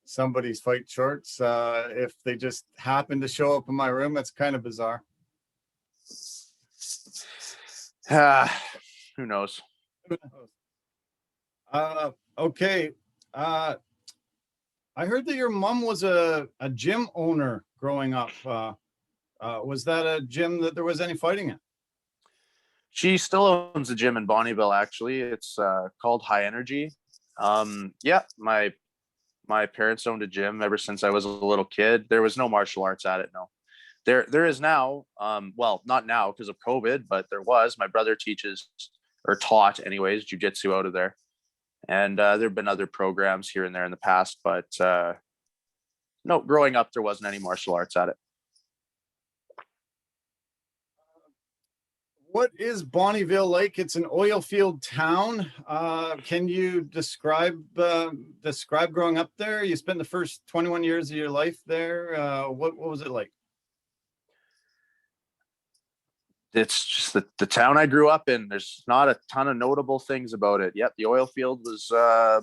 somebody's fight shorts if they just happened to show up in my room. That's kind of bizarre. Who knows? Okay. I heard that your mom was a gym owner growing up. Was that a gym that there was any fighting in? She still owns a gym in Bonnyville, actually. It's called High Energy. Yeah, my parents owned a gym ever since I was a little kid. There was no martial arts at it, no. There is now, well, not now because of COVID, but there was. My brother teaches, or taught anyways, jiu-jitsu out of there. And there've been other programs here and there in the past, but no, growing up there wasn't any martial arts at it. What is Bonnyville like? It's an oil field town. Can you describe growing up there? You spent the first 21 years of your life there. What was it like? It's just the town I grew up in. There's not a ton of notable things about it. Yep, the oil field was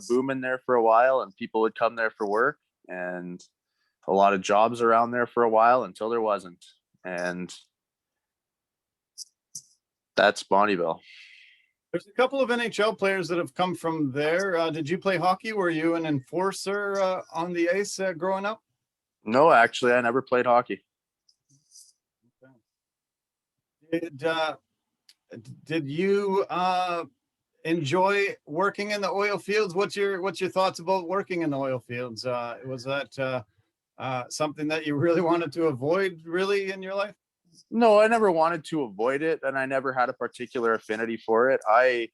booming there for a while, and people would come there for work, and a lot of jobs around there for a while until there wasn't. And that's Bonnyville. There's a couple of NHL players that have come from there. Did you play hockey? Were you an enforcer on the ice growing up? No, actually, I never played hockey. Did you enjoy working in the oil fields? What's your thoughts about working in the oil fields? Was that something that you really wanted to avoid really in your life? No, I never wanted to avoid it, and I never had a particular affinity for it. I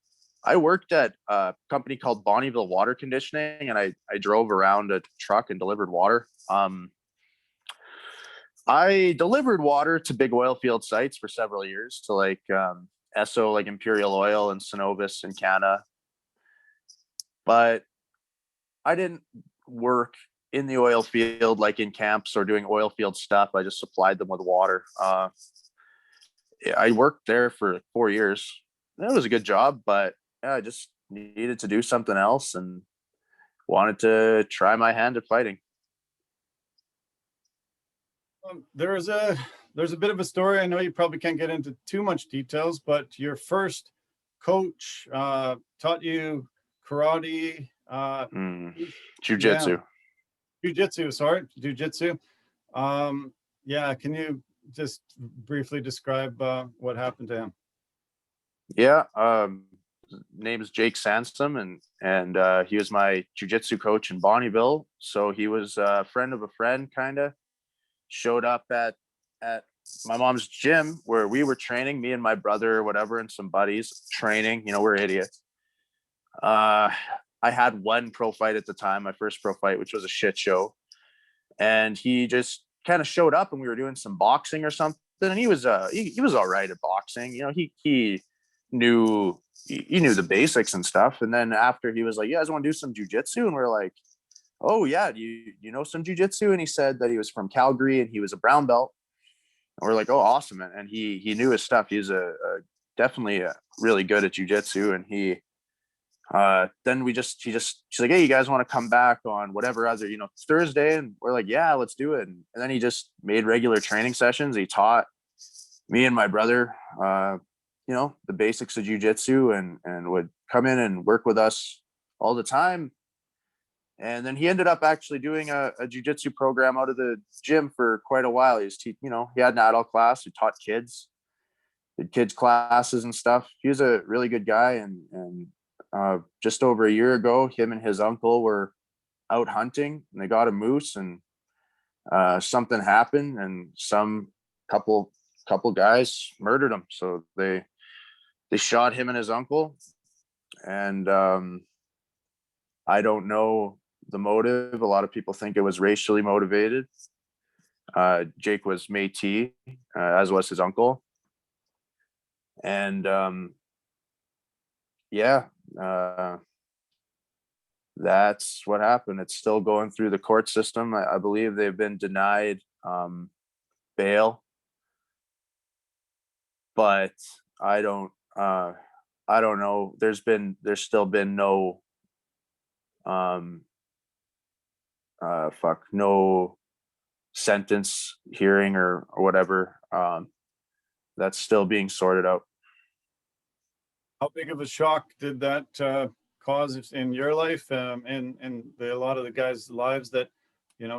worked at a company called Bonnyville Water Conditioning, and I drove around a truck and delivered water. I delivered water to big oil field sites for several years, to like Esso, like Imperial Oil and Synovus and Canada. But I didn't work in the oil field, like in camps or doing oil field stuff. I just supplied them with water. I worked there for 4 years. That was a good job, but yeah, I just needed to do something else and wanted to try my hand at fighting. There's a bit of a story. I know you probably can't get into too much details, but your first coach taught you karate, Jiu-jitsu. Yeah. Jiu-jitsu. Yeah, can you just briefly describe what happened to him? Yeah, his name is Jake Sansom, and he was my jiu-jitsu coach in Bonnyville. So he was a friend of a friend, kind of. Showed up at my mom's gym where we were training, me and my brother or whatever, and some buddies training. You know, we're idiots. I had one pro fight at the time, my first pro fight, which was a shit show. And he just kind of showed up, and we were doing some boxing or something. And he was all right at boxing. You know, he knew the basics and stuff. And then after, he was like, "You guys want to do some jujitsu?" And we're like, "Oh yeah, do you know some jiu-jitsu?" And he said that he was from Calgary and he was a brown belt. And we're like, "Oh, awesome!" And he knew his stuff. He's definitely really good at jiu-jitsu. And he then she's like, "Hey, you guys want to come back on whatever other Thursday?" And we're like, "Yeah, let's do it." And then he just made regular training sessions. He taught me and my brother the basics of jiu-jitsu and would come in and work with us all the time. And then he ended up actually doing a jiu-jitsu program out of the gym for quite a while. He had an adult class. He taught kids, did kids classes and stuff. He was a really good guy. And just over a year ago, him and his uncle were out hunting, and they got a moose, and something happened, and some couple guys murdered him. So they shot him and his uncle. And I don't know the motive. A lot of people think it was racially motivated. Jake was Métis, as was his uncle. And that's what happened. It's still going through the court system. I believe they've been denied bail, but I don't know. There's still been no no sentence hearing or whatever. That's still being sorted out. How big of a shock did that cause in your life and a lot of the guys' lives that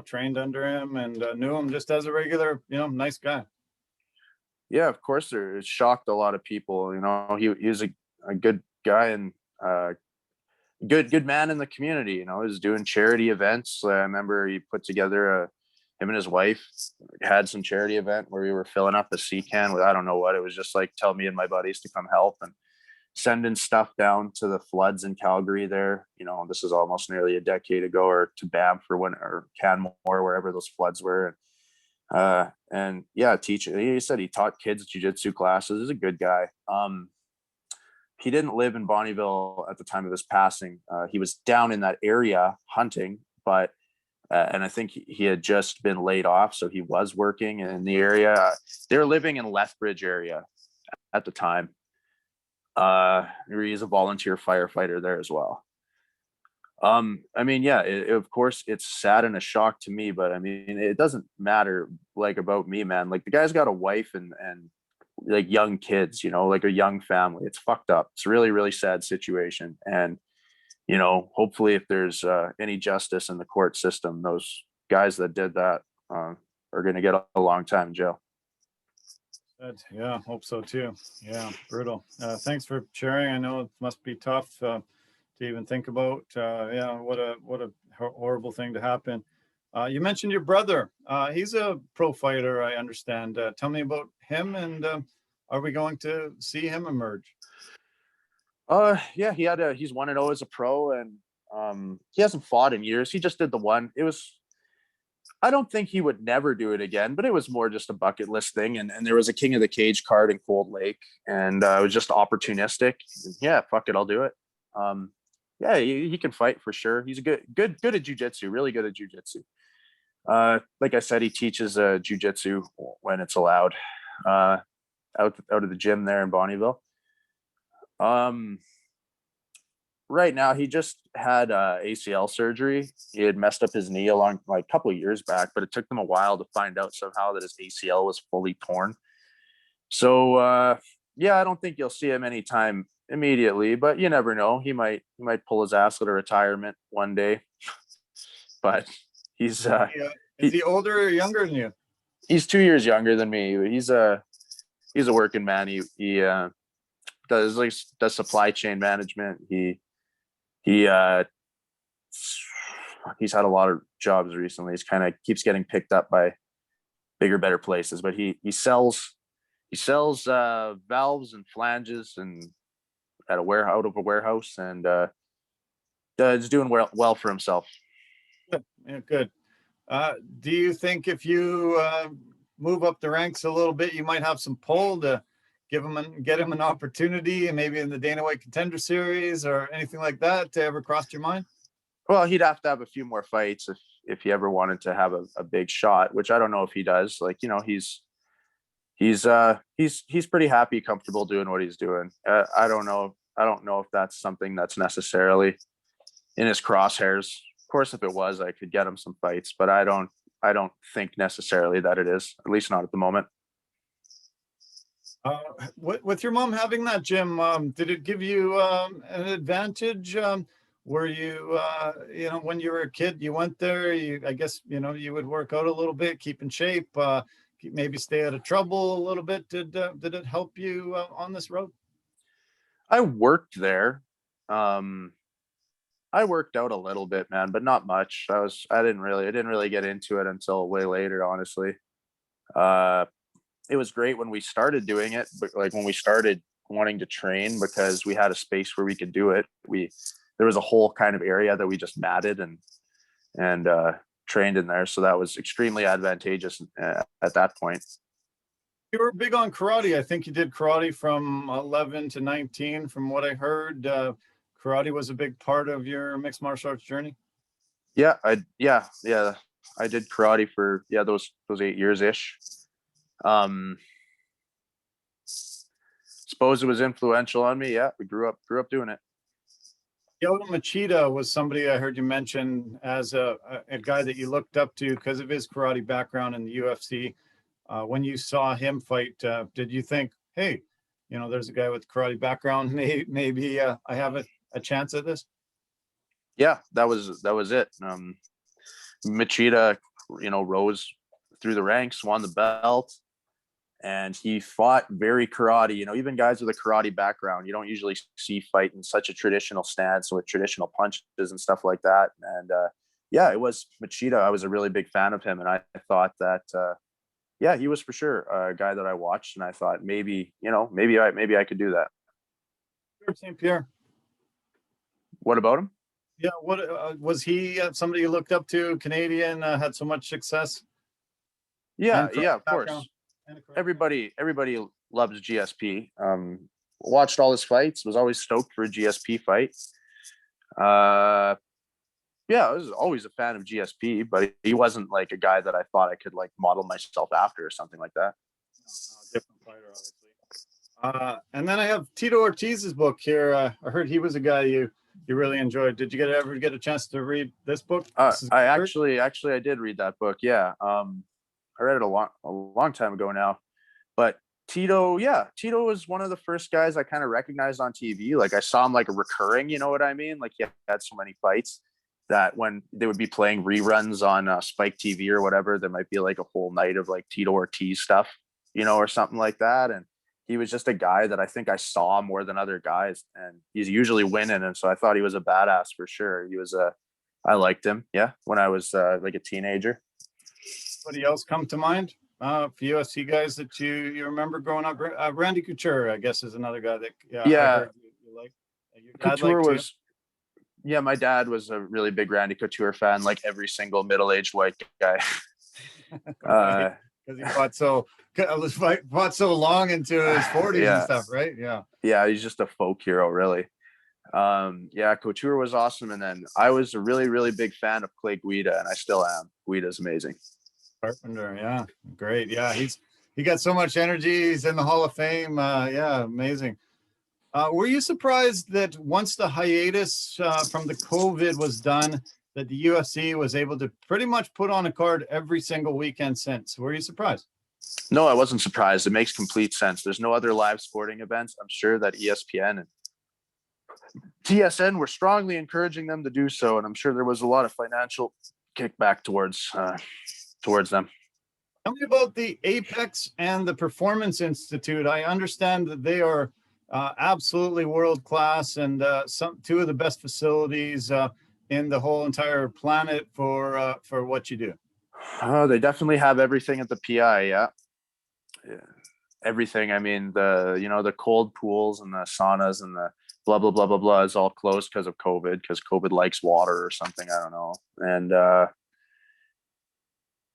trained under him and knew him just as a regular nice guy? Yeah, of course, it shocked a lot of people. He was a good guy and good man in the community. He was doing charity events. I remember he put together him and his wife had some charity event where we were filling up a sea can with, I don't know what, it was just like, tell me and my buddies to come help. And sending stuff down to the floods in Calgary there. You know, this is almost nearly a decade ago, or to Banff or Canmore, wherever those floods were. And yeah, he said he taught kids jiu-jitsu classes. He's a good guy. He didn't live in Bonnyville at the time of his passing. He was down in that area hunting, but and I think he had just been laid off, so he was working in the area. They're living in Lethbridge area at the time. He's a volunteer firefighter there as well. I mean, yeah, of course it's sad and a shock to me, but I mean, it doesn't matter like about me, man. Like the guy's got a wife and like young kids, you know, like a young family. It's fucked up. It's a really, really sad situation. And, you know, hopefully if there's any justice in the court system, those guys that did that are going to get a long time in jail. Yeah, hope so too. Yeah, brutal. Thanks for sharing. I know it must be tough to even think about. Yeah, what a horrible thing to happen. You mentioned your brother. He's a pro fighter, I understand. Tell me about him, and are we going to see him emerge? Yeah, he's 1-0 as a pro, and he hasn't fought in years. He just did the one. I don't think he would never do it again, but it was more just a bucket list thing. And there was a King of the Cage card in Cold Lake, and it was just opportunistic. Yeah, fuck it, I'll do it. Yeah, he can fight for sure. He's good at jiu-jitsu, really good at jiu-jitsu. Like I said, he teaches jiu-jitsu when it's allowed out of the gym there in Bonnyville. Right now, he just had ACL surgery. He had messed up his knee a couple of years back, but it took them a while to find out somehow that his ACL was fully torn. So yeah, I don't think you'll see him anytime immediately, but you never know. He might pull his ass out of retirement one day. But he's is he older or younger than you? He's 2 years younger than me. He's a working man. He does supply chain management. He's had a lot of jobs recently. He's kind of keeps getting picked up by bigger, better places, but he sells valves and flanges and out of a warehouse, and is doing well for himself. Yeah, good. Do you think if you move up the ranks a little bit, you might have some pull to get him an opportunity, and maybe in the Dana White Contender Series or anything like that? Ever crossed your mind? Well, he'd have to have a few more fights if he ever wanted to have a big shot, which I don't know if he does. Like, you know, he's pretty happy, comfortable doing what he's doing. I don't know if that's something that's necessarily in his crosshairs. Of course, if it was, I could get him some fights, but I don't think necessarily that it is, at least not at the moment. With your mom having that gym, did it give you an advantage? Were you, when you were a kid, you went there, I guess, you would work out a little bit, keep in shape, maybe stay out of trouble a little bit. Did it help you on this road? I worked there. I worked out a little bit, man, but not much. I didn't really get into it until way later, honestly. It was great when we started doing it, but like when we started wanting to train, because we had a space where we could do it. There was a whole kind of area that we just matted and trained in there. So that was extremely advantageous at that point. You were big on karate. I think you did karate from 11 to 19, from what I heard. Karate was a big part of your mixed martial arts journey. Yeah, I did karate for those 8 years ish. Suppose it was influential on me. Yeah, we grew up doing it. Yoda Machida was somebody I heard you mention as a guy that you looked up to because of his karate background in the UFC. When you saw him fight, did you think, hey, there's a guy with karate background, maybe I have a chance at this? Yeah, that was it. Machida, rose through the ranks, won the belt, and he fought very karate. Even guys with a karate background, you don't usually see fight in such a traditional stance with traditional punches and stuff like that. And it was Machida. I was a really big fan of him, and I thought that he was for sure a guy that I watched, and I thought maybe I could do that. St. Pierre. What about him? Yeah, what was he? Somebody you looked up to? Canadian, had so much success. Yeah, And yeah, of background. course. Everybody loves GSP. Watched all his fights. Was always stoked for a GSP fight. Yeah, I was always a fan of GSP, but he wasn't like a guy that I thought I could like model myself after or something like that. Different fighter, obviously. And then I have Tito Ortiz's book here. I heard he was a guy you really enjoyed. Did you ever get a chance to read this book? I actually I did read that book. Yeah. I read it a long time ago now. But Tito was one of the first guys I kind of recognized on TV. Like I saw him like recurring, you know what I mean? Like he had so many fights that when they would be playing reruns on Spike TV or whatever, there might be like a whole night of like Tito Ortiz stuff, you know, or something like that. And he was just a guy that I think I saw more than other guys, and he's usually winning. And so I thought he was a badass for sure. I liked him. Yeah. When I was like a teenager. Anybody else come to mind? For UFC guys that you remember growing up? Randy Couture, I guess, is another guy that I heard you like. Couture was, yeah, my dad was a really big Randy Couture fan, like every single middle-aged white guy. Because he fought so long into his 40s and stuff, right? Yeah, he's just a folk hero, really. Yeah, Couture was awesome, and then I was a really, really big fan of Clay Guida, and I still am. Guida's amazing. Carpenter, yeah, great. Yeah, he got so much energy. He's in the Hall of Fame. Yeah, amazing. Were you surprised that once the hiatus from the COVID was done, that the UFC was able to pretty much put on a card every single weekend since? Were you surprised? No, I wasn't surprised. It makes complete sense. There's no other live sporting events. I'm sure that ESPN and TSN were strongly encouraging them to do so, and I'm sure there was a lot of financial kickback towards them. Tell me about the Apex and the Performance Institute. I understand that they are absolutely world class and two of the best facilities in the whole entire planet for what you do. They definitely have everything at the PI. Yeah. Everything. I mean, the cold pools and the saunas and the blah blah blah blah blah is all closed because of COVID, because COVID likes water or something. I don't know. And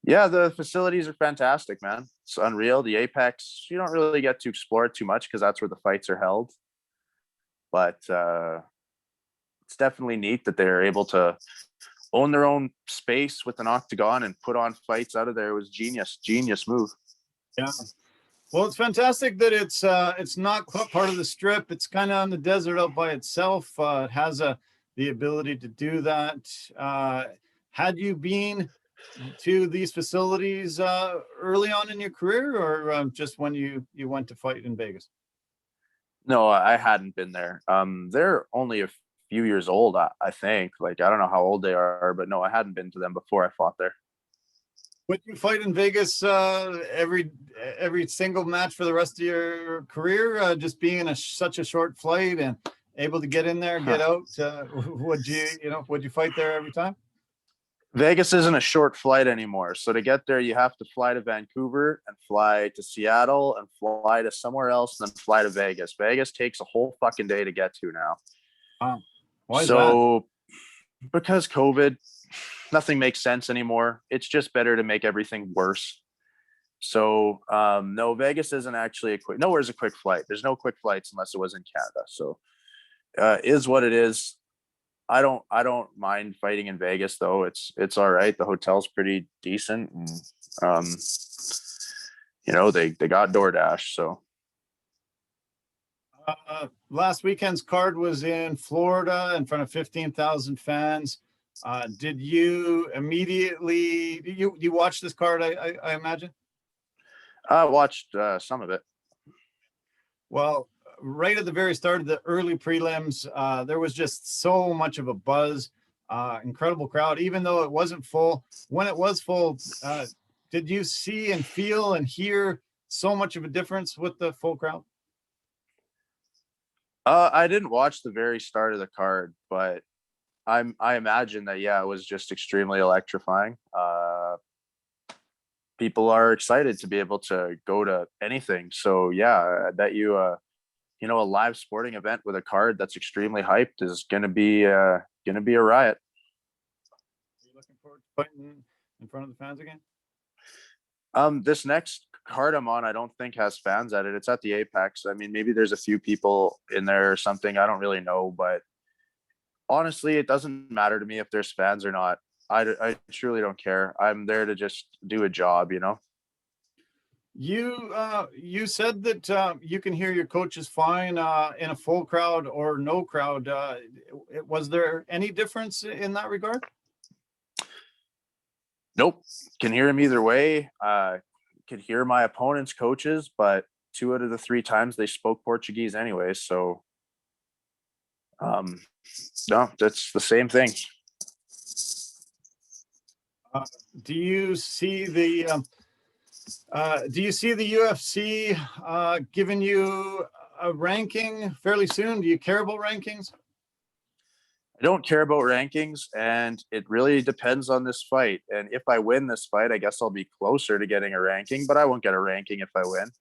yeah, the facilities are fantastic, man. It's unreal. The Apex, you don't really get to explore it too much because that's where the fights are held. But it's definitely neat that they're able to own their own space with an octagon and put on fights out of there. It was genius move. Yeah. Well, it's fantastic that it's not part of the strip. It's kind of on the desert out by itself. It has the ability to do that. Had you been to these facilities early on in your career, or just when you went to fight in Vegas? No, I hadn't been there. They're only a few years old, I think. Like, I don't know how old they are, but no, I hadn't been to them before I fought there. Would you fight in Vegas every single match for the rest of your career, just being in such a short flight and able to get in there, get out? Would you fight there every time? Vegas isn't a short flight anymore. So to get there, you have to fly to Vancouver and fly to Seattle and fly to somewhere else and then fly to Vegas. Vegas takes a whole fucking day to get to now. Wow. Why is that? Because COVID, nothing makes sense anymore. It's just better to make everything worse. So no, Vegas isn't actually nowhere's a quick flight. There's no quick flights unless it was in Canada. So is what it is. I don't mind fighting in Vegas though. It's all right. The hotel's pretty decent, and they got DoorDash. So last weekend's card was in Florida in front of 15,000 fans. Did you immediately you watch this card? I imagine. I watched some of it. Well, right at the very start of the early prelims, there was just so much of a buzz, incredible crowd, even though it wasn't full. When it was full, did you see and feel and hear so much of a difference with the full crowd? I didn't watch the very start of the card, but I imagine that, yeah, it was just extremely electrifying. People are excited to be able to go to anything. So yeah, I bet you you know, a live sporting event with a card that's extremely hyped is going to be a riot. Are you looking forward to fighting in front of the fans again? This next card I'm on, I don't think has fans at it. It's at the Apex. I mean, maybe there's a few people in there or something. I don't really know, but honestly, it doesn't matter to me if there's fans or not. I truly don't care. I'm there to just do a job, you know? You said that you can hear your coaches fine in a full crowd or no crowd. Was there any difference in that regard? Nope. Can hear him either way. Could hear my opponent's coaches, but 2 out of the 3 times they spoke Portuguese anyway. So, no, that's the same thing. Do you see the UFC giving you a ranking fairly soon? Do you care about rankings? I don't care about rankings, and it really depends on this fight. And if I win this fight, I guess I'll be closer to getting a ranking, but I won't get a ranking if I win.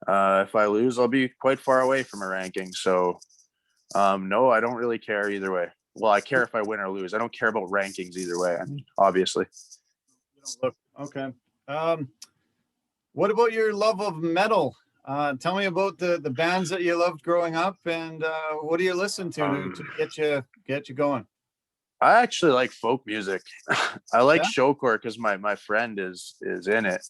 If I lose, I'll be quite far away from a ranking. So, no, I don't really care either way. Well, I care if I win or lose. I don't care about rankings either way. I mean, obviously. Okay. What about your love of metal? Tell me about the bands that you loved growing up, and what do you listen to get you going? I actually like folk music. I like ShoCore because my friend is in it.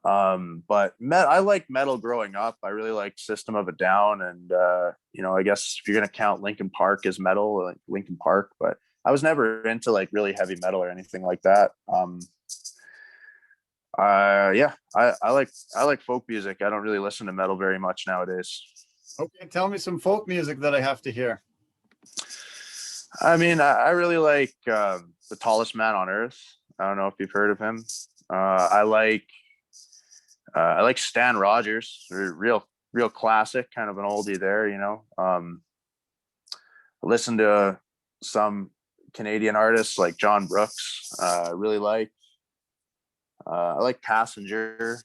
But I like metal growing up. I really like System of a Down, and you know, I guess if you're gonna count Linkin Park as metal, like Linkin Park, but I was never into like really heavy metal or anything like that. Yeah, I like folk music. I don't really listen to metal very much nowadays. Okay, tell me some folk music that I have to hear. I mean, I really like The Tallest Man on Earth. I don't know if you've heard of him. I like Stan Rogers, real classic, kind of an oldie there, you know. I listen to some Canadian artists like John Brooks. I really like. I like Passenger,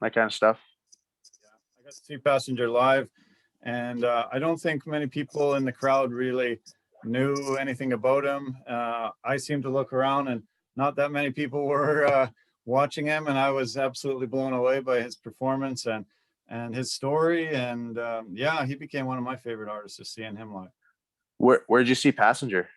that kind of stuff. Yeah, I got to see Passenger live, and I don't think many people in the crowd really knew anything about him. I seemed to look around, and not that many people were watching him, and I was absolutely blown away by his performance and his story. And yeah, he became one of my favorite artists to seeing him live. Where'd you see Passenger?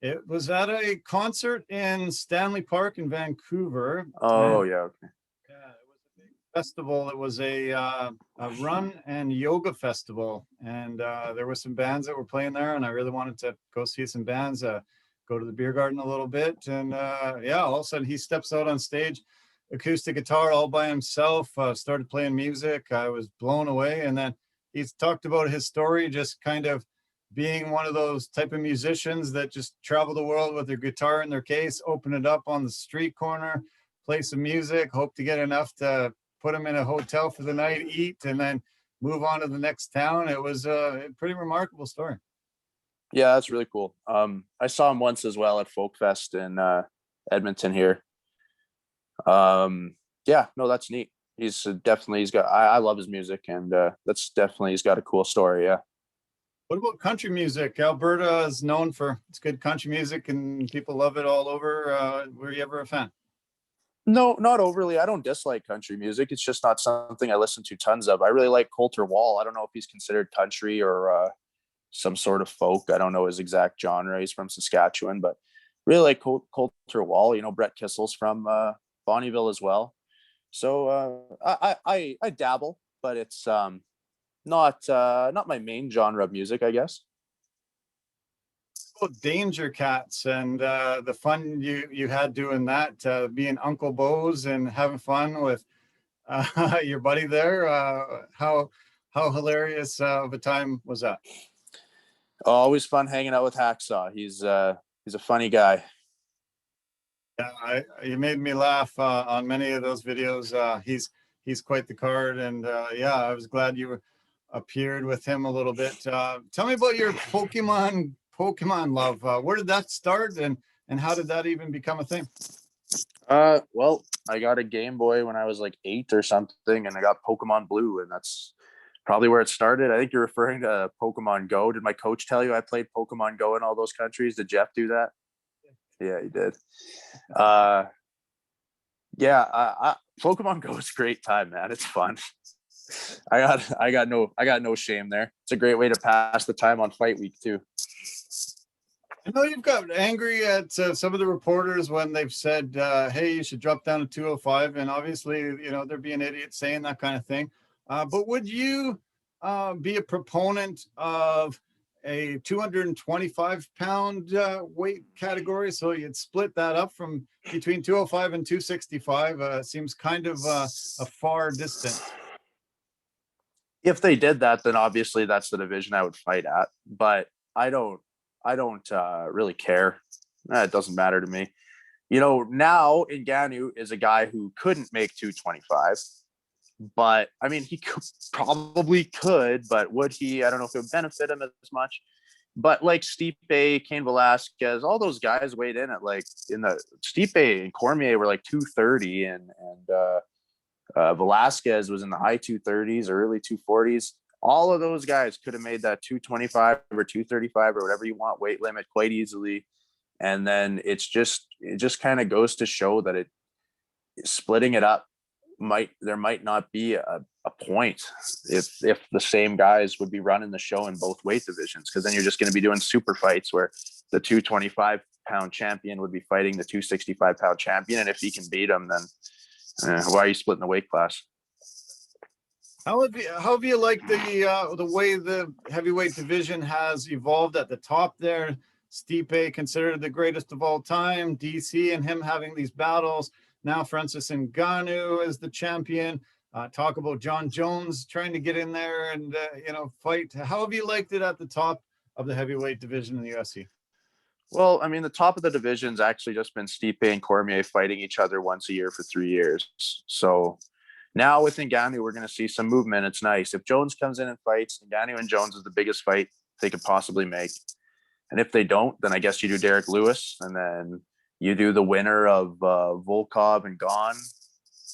It was at a concert in Stanley Park in Vancouver. Oh, yeah, okay. Yeah, it was a big festival. It was a run and yoga festival, and there were some bands that were playing there, and I really wanted to go see some bands, go to the beer garden a little bit, and yeah, all of a sudden he steps out on stage, acoustic guitar all by himself, started playing music. I was blown away, and then he's talked about his story, just kind of being one of those type of musicians that just travel the world with their guitar in their case, open it up on the street corner, play some music, hope to get enough to put them in a hotel for the night, eat, and then move on to the next town. It was a pretty remarkable story. Yeah, that's really cool. I saw him once as well at Folk Fest in Edmonton here. Yeah, no, that's neat. He's got, I love his music, and that's definitely, he's got a cool story. Yeah. What about country music? Alberta is known for its good country music, and people love it all over. Were you ever a fan? No, not overly. I don't dislike country music. It's just not something I listen to tons of. I really like Coulter Wall. I don't know if he's considered country or some sort of folk. I don't know his exact genre. He's from Saskatchewan, but really like Coulter Wall. You know, Brett Kissel's from Bonnyville as well. So I dabble, but it's not my main genre of music, I guess. Danger Cats and the fun you had doing that, being Uncle Bose and having fun with your buddy there. How hilarious of a time was that? Always fun hanging out with Hacksaw. He's a funny guy. Yeah, you made me laugh on many of those videos. He's quite the card, and yeah, I was glad you appeared with him a little bit. Tell me about your Pokemon love. Where did that start, and how did that even become a thing? Well, I got a Game Boy when I was like 8 or something, and I got Pokemon Blue, and that's probably where it started. I think you're referring to Pokemon Go. Did my coach tell you I played Pokemon Go in all those countries? Did Jeff do that? Yeah, he did. Pokemon Go is a great time, man. It's fun. I got no shame there. It's a great way to pass the time on fight week too. I know you've got angry at some of the reporters when they've said, hey, you should drop down to 205. And obviously, you know, they're being idiots saying that kind of thing. But would you be a proponent of a 225-pound weight category? So you'd split that up from between 205 and 265. Seems kind of a far distance. If they did that, then obviously that's the division I would fight at. But I don't really care. It doesn't matter to me. You know, now Ngannou is a guy who couldn't make 225, but I mean, he probably could, but would he? I don't know if it would benefit him as much. But like Stipe, Cain Velasquez, all those guys weighed in at like Stipe and Cormier were like 230, and Velasquez was in the high 230s, early 240s. All of those guys could have made that 225 or 235 or whatever you want weight limit quite easily. And then it just kind of goes to show that splitting it up there might not be a point if the same guys would be running the show in both weight divisions, because then you're just going to be doing super fights where the 225-pound champion would be fighting the 265-pound champion. And if he can beat him, then why are you splitting the weight class? How have you liked the way the heavyweight division has evolved at the top there? Stipe considered the greatest of all time, DC and him having these battles. Now Francis Ngannou is the champion. Talk about John Jones trying to get in there and fight. How have you liked it at the top of the heavyweight division in the UFC? Well, I mean, the top of the division's actually just been Stipe and Cormier fighting each other once a year for 3 years. So now with Ngannou, we're going to see some movement. It's nice. If Jones comes in and fights, Ngannou and Jones is the biggest fight they could possibly make. And if they don't, then I guess you do Derek Lewis, and then you do the winner of Volkov and Gane.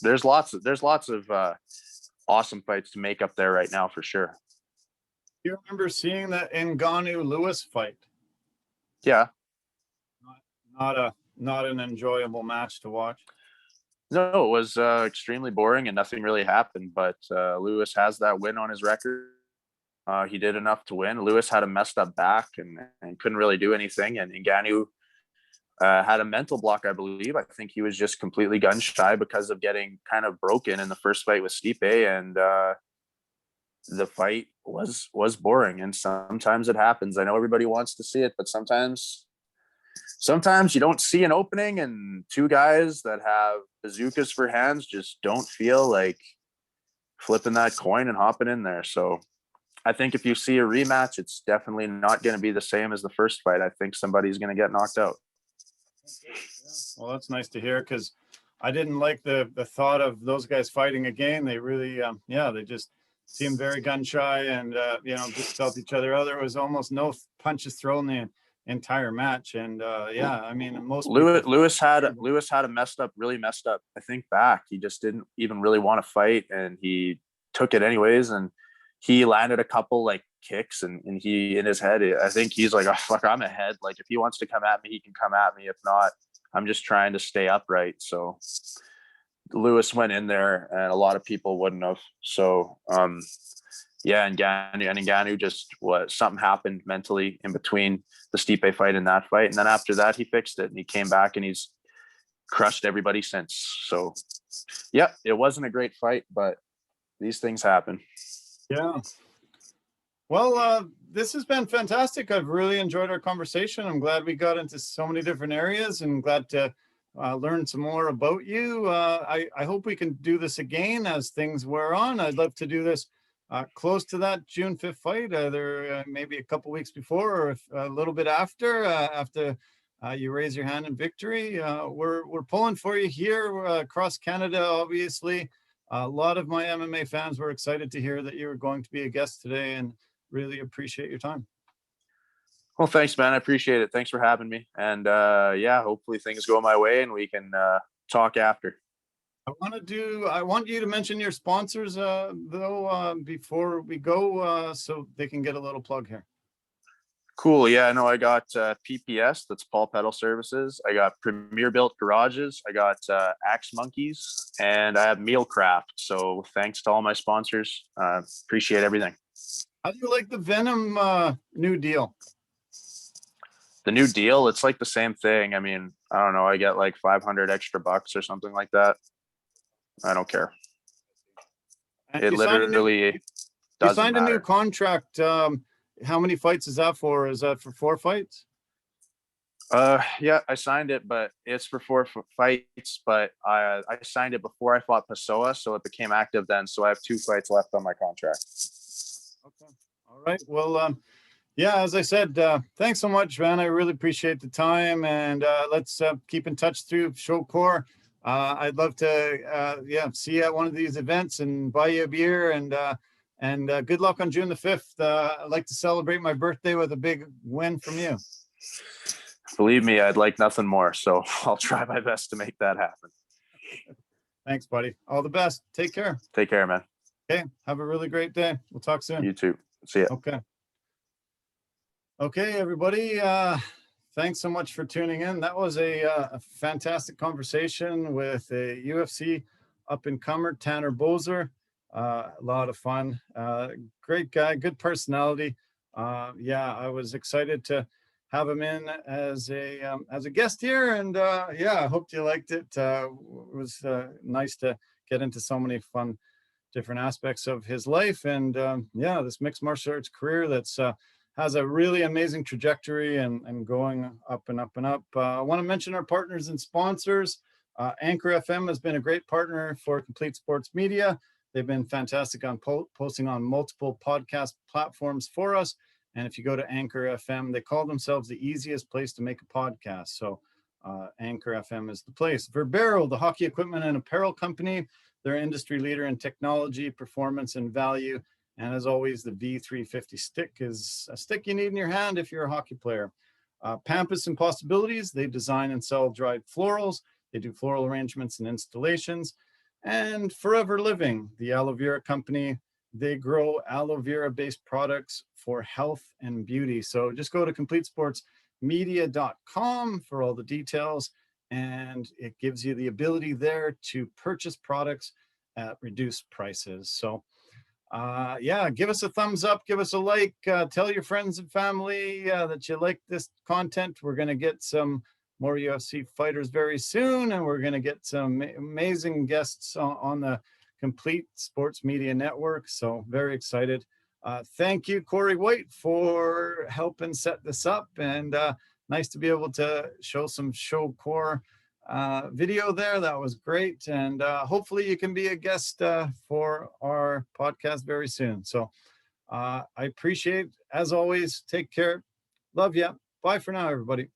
There's lots of awesome fights to make up there right now for sure. Do you remember seeing that Ngannou Lewis fight? Yeah. Not an enjoyable match to watch. No, it was extremely boring and nothing really happened. But Lewis has that win on his record. He did enough to win. Lewis had a messed up back and couldn't really do anything. And Ngannou had a mental block, I believe. I think he was just completely gun shy because of getting kind of broken in the first fight with Stipe. And the fight was boring. And sometimes it happens. I know everybody wants to see it, but sometimes you don't see an opening, and two guys that have bazookas for hands just don't feel like flipping that coin and hopping in there. So I think if you see a rematch, it's definitely not going to be the same as the first fight. I think somebody's going to get knocked out. Well, that's nice to hear, because I didn't like the thought of those guys fighting again. They really, they just seemed very gun shy and, just felt each other out. There was almost no punches thrown the entire match. And I mean, most Lewis had a really messed up, I think, back. He just didn't even really want to fight, and he took it anyways. And he landed a couple like kicks, and he, in his head, I think he's like, oh, fuck, I'm ahead. Like, if he wants to come at me, he can come at me. If not, I'm just trying to stay upright. So Lewis went in there, and a lot of people wouldn't have. So, and Ngannou just something happened mentally in between the Stipe fight and that fight. And then after that, he fixed it, and he came back, and he's crushed everybody since. So, yeah, it wasn't a great fight, but these things happen. Yeah. Well, this has been fantastic. I've really enjoyed our conversation. I'm glad we got into so many different areas, and glad to learn some more about you. I hope we can do this again as things wear on. I'd love to do this close to that June 5th fight, either maybe a couple weeks before or a little bit after you raise your hand in victory. We're pulling for you here across Canada, obviously. A lot of my MMA fans were excited to hear that you were going to be a guest today, and really appreciate your time. Well, thanks, man. I appreciate it. Thanks for having me. And hopefully things go my way and we can talk after. I want you to mention your sponsors, though, before we go, so they can get a little plug here. Cool. Yeah, no, I got PPS, that's Paul Pedal Services. I got Premier Built Garages. I got Axe Monkeys, and I have Mealcraft. So thanks to all my sponsors. Appreciate everything. How do you like the Venom new deal? The new deal, it's like the same thing. I mean, I don't know. I get like 500 extra bucks or something like that. I don't care. And It you signed a new- literally You doesn't signed a new matter. contract. How many fights is that for? Is that for 4 fights? Yeah, I signed it, but it's for 4 fights. But I signed it before I fought Pessoa, so it became active then. So I have 2 fights left on my contract. Okay. All right. Well, yeah, as I said, thanks so much, man. I really appreciate the time, and let's keep in touch through ShoCore. I'd love to, see you at one of these events and buy you a beer, and good luck on June the 5th. I'd like to celebrate my birthday with a big win from you. Believe me, I'd like nothing more. So I'll try my best to make that happen. Thanks, buddy. All the best. Take care. Take care, man. Okay. Have a really great day. We'll talk soon. You too. See ya. Okay. Okay, everybody. Thanks so much for tuning in. That was a fantastic conversation with a UFC up-and-comer, Tanner Boser. A lot of fun. Great guy, good personality. I was excited to have him in as a guest here, and I hope you liked it. It was nice to get into so many fun different aspects of his life, and this mixed martial arts career that's has a really amazing trajectory and going up and up and up. I want to mention our partners and sponsors. Anchor FM has been a great partner for Complete Sports Media. They've been fantastic on posting on multiple podcast platforms for us. And if you go to Anchor FM, they call themselves the easiest place to make a podcast. So Anchor FM is the place. Verbero, the hockey equipment and apparel company, they're industry leader in technology, performance, and value. And as always, the V350 stick is a stick you need in your hand if you're a hockey player. Pampas and Possibilities, they design and sell dried florals. They do floral arrangements and installations. And Forever Living, the aloe vera company, they grow aloe vera-based products for health and beauty. So just go to CompleteSportsMedia.com for all the details, and it gives you the ability there to purchase products at reduced prices. So give us a thumbs up, give us a like, tell your friends and family that you like this content. We're going to get some more UFC fighters very soon, and we're going to get some amazing guests on the Complete Sports Media Network. So very excited. Thank you, Corey White, for helping set this up, and nice to be able to show some ShoCore video there. That was great, and hopefully you can be a guest for our podcast very soon. So I appreciate, as always, take care, love you, bye for now, everybody.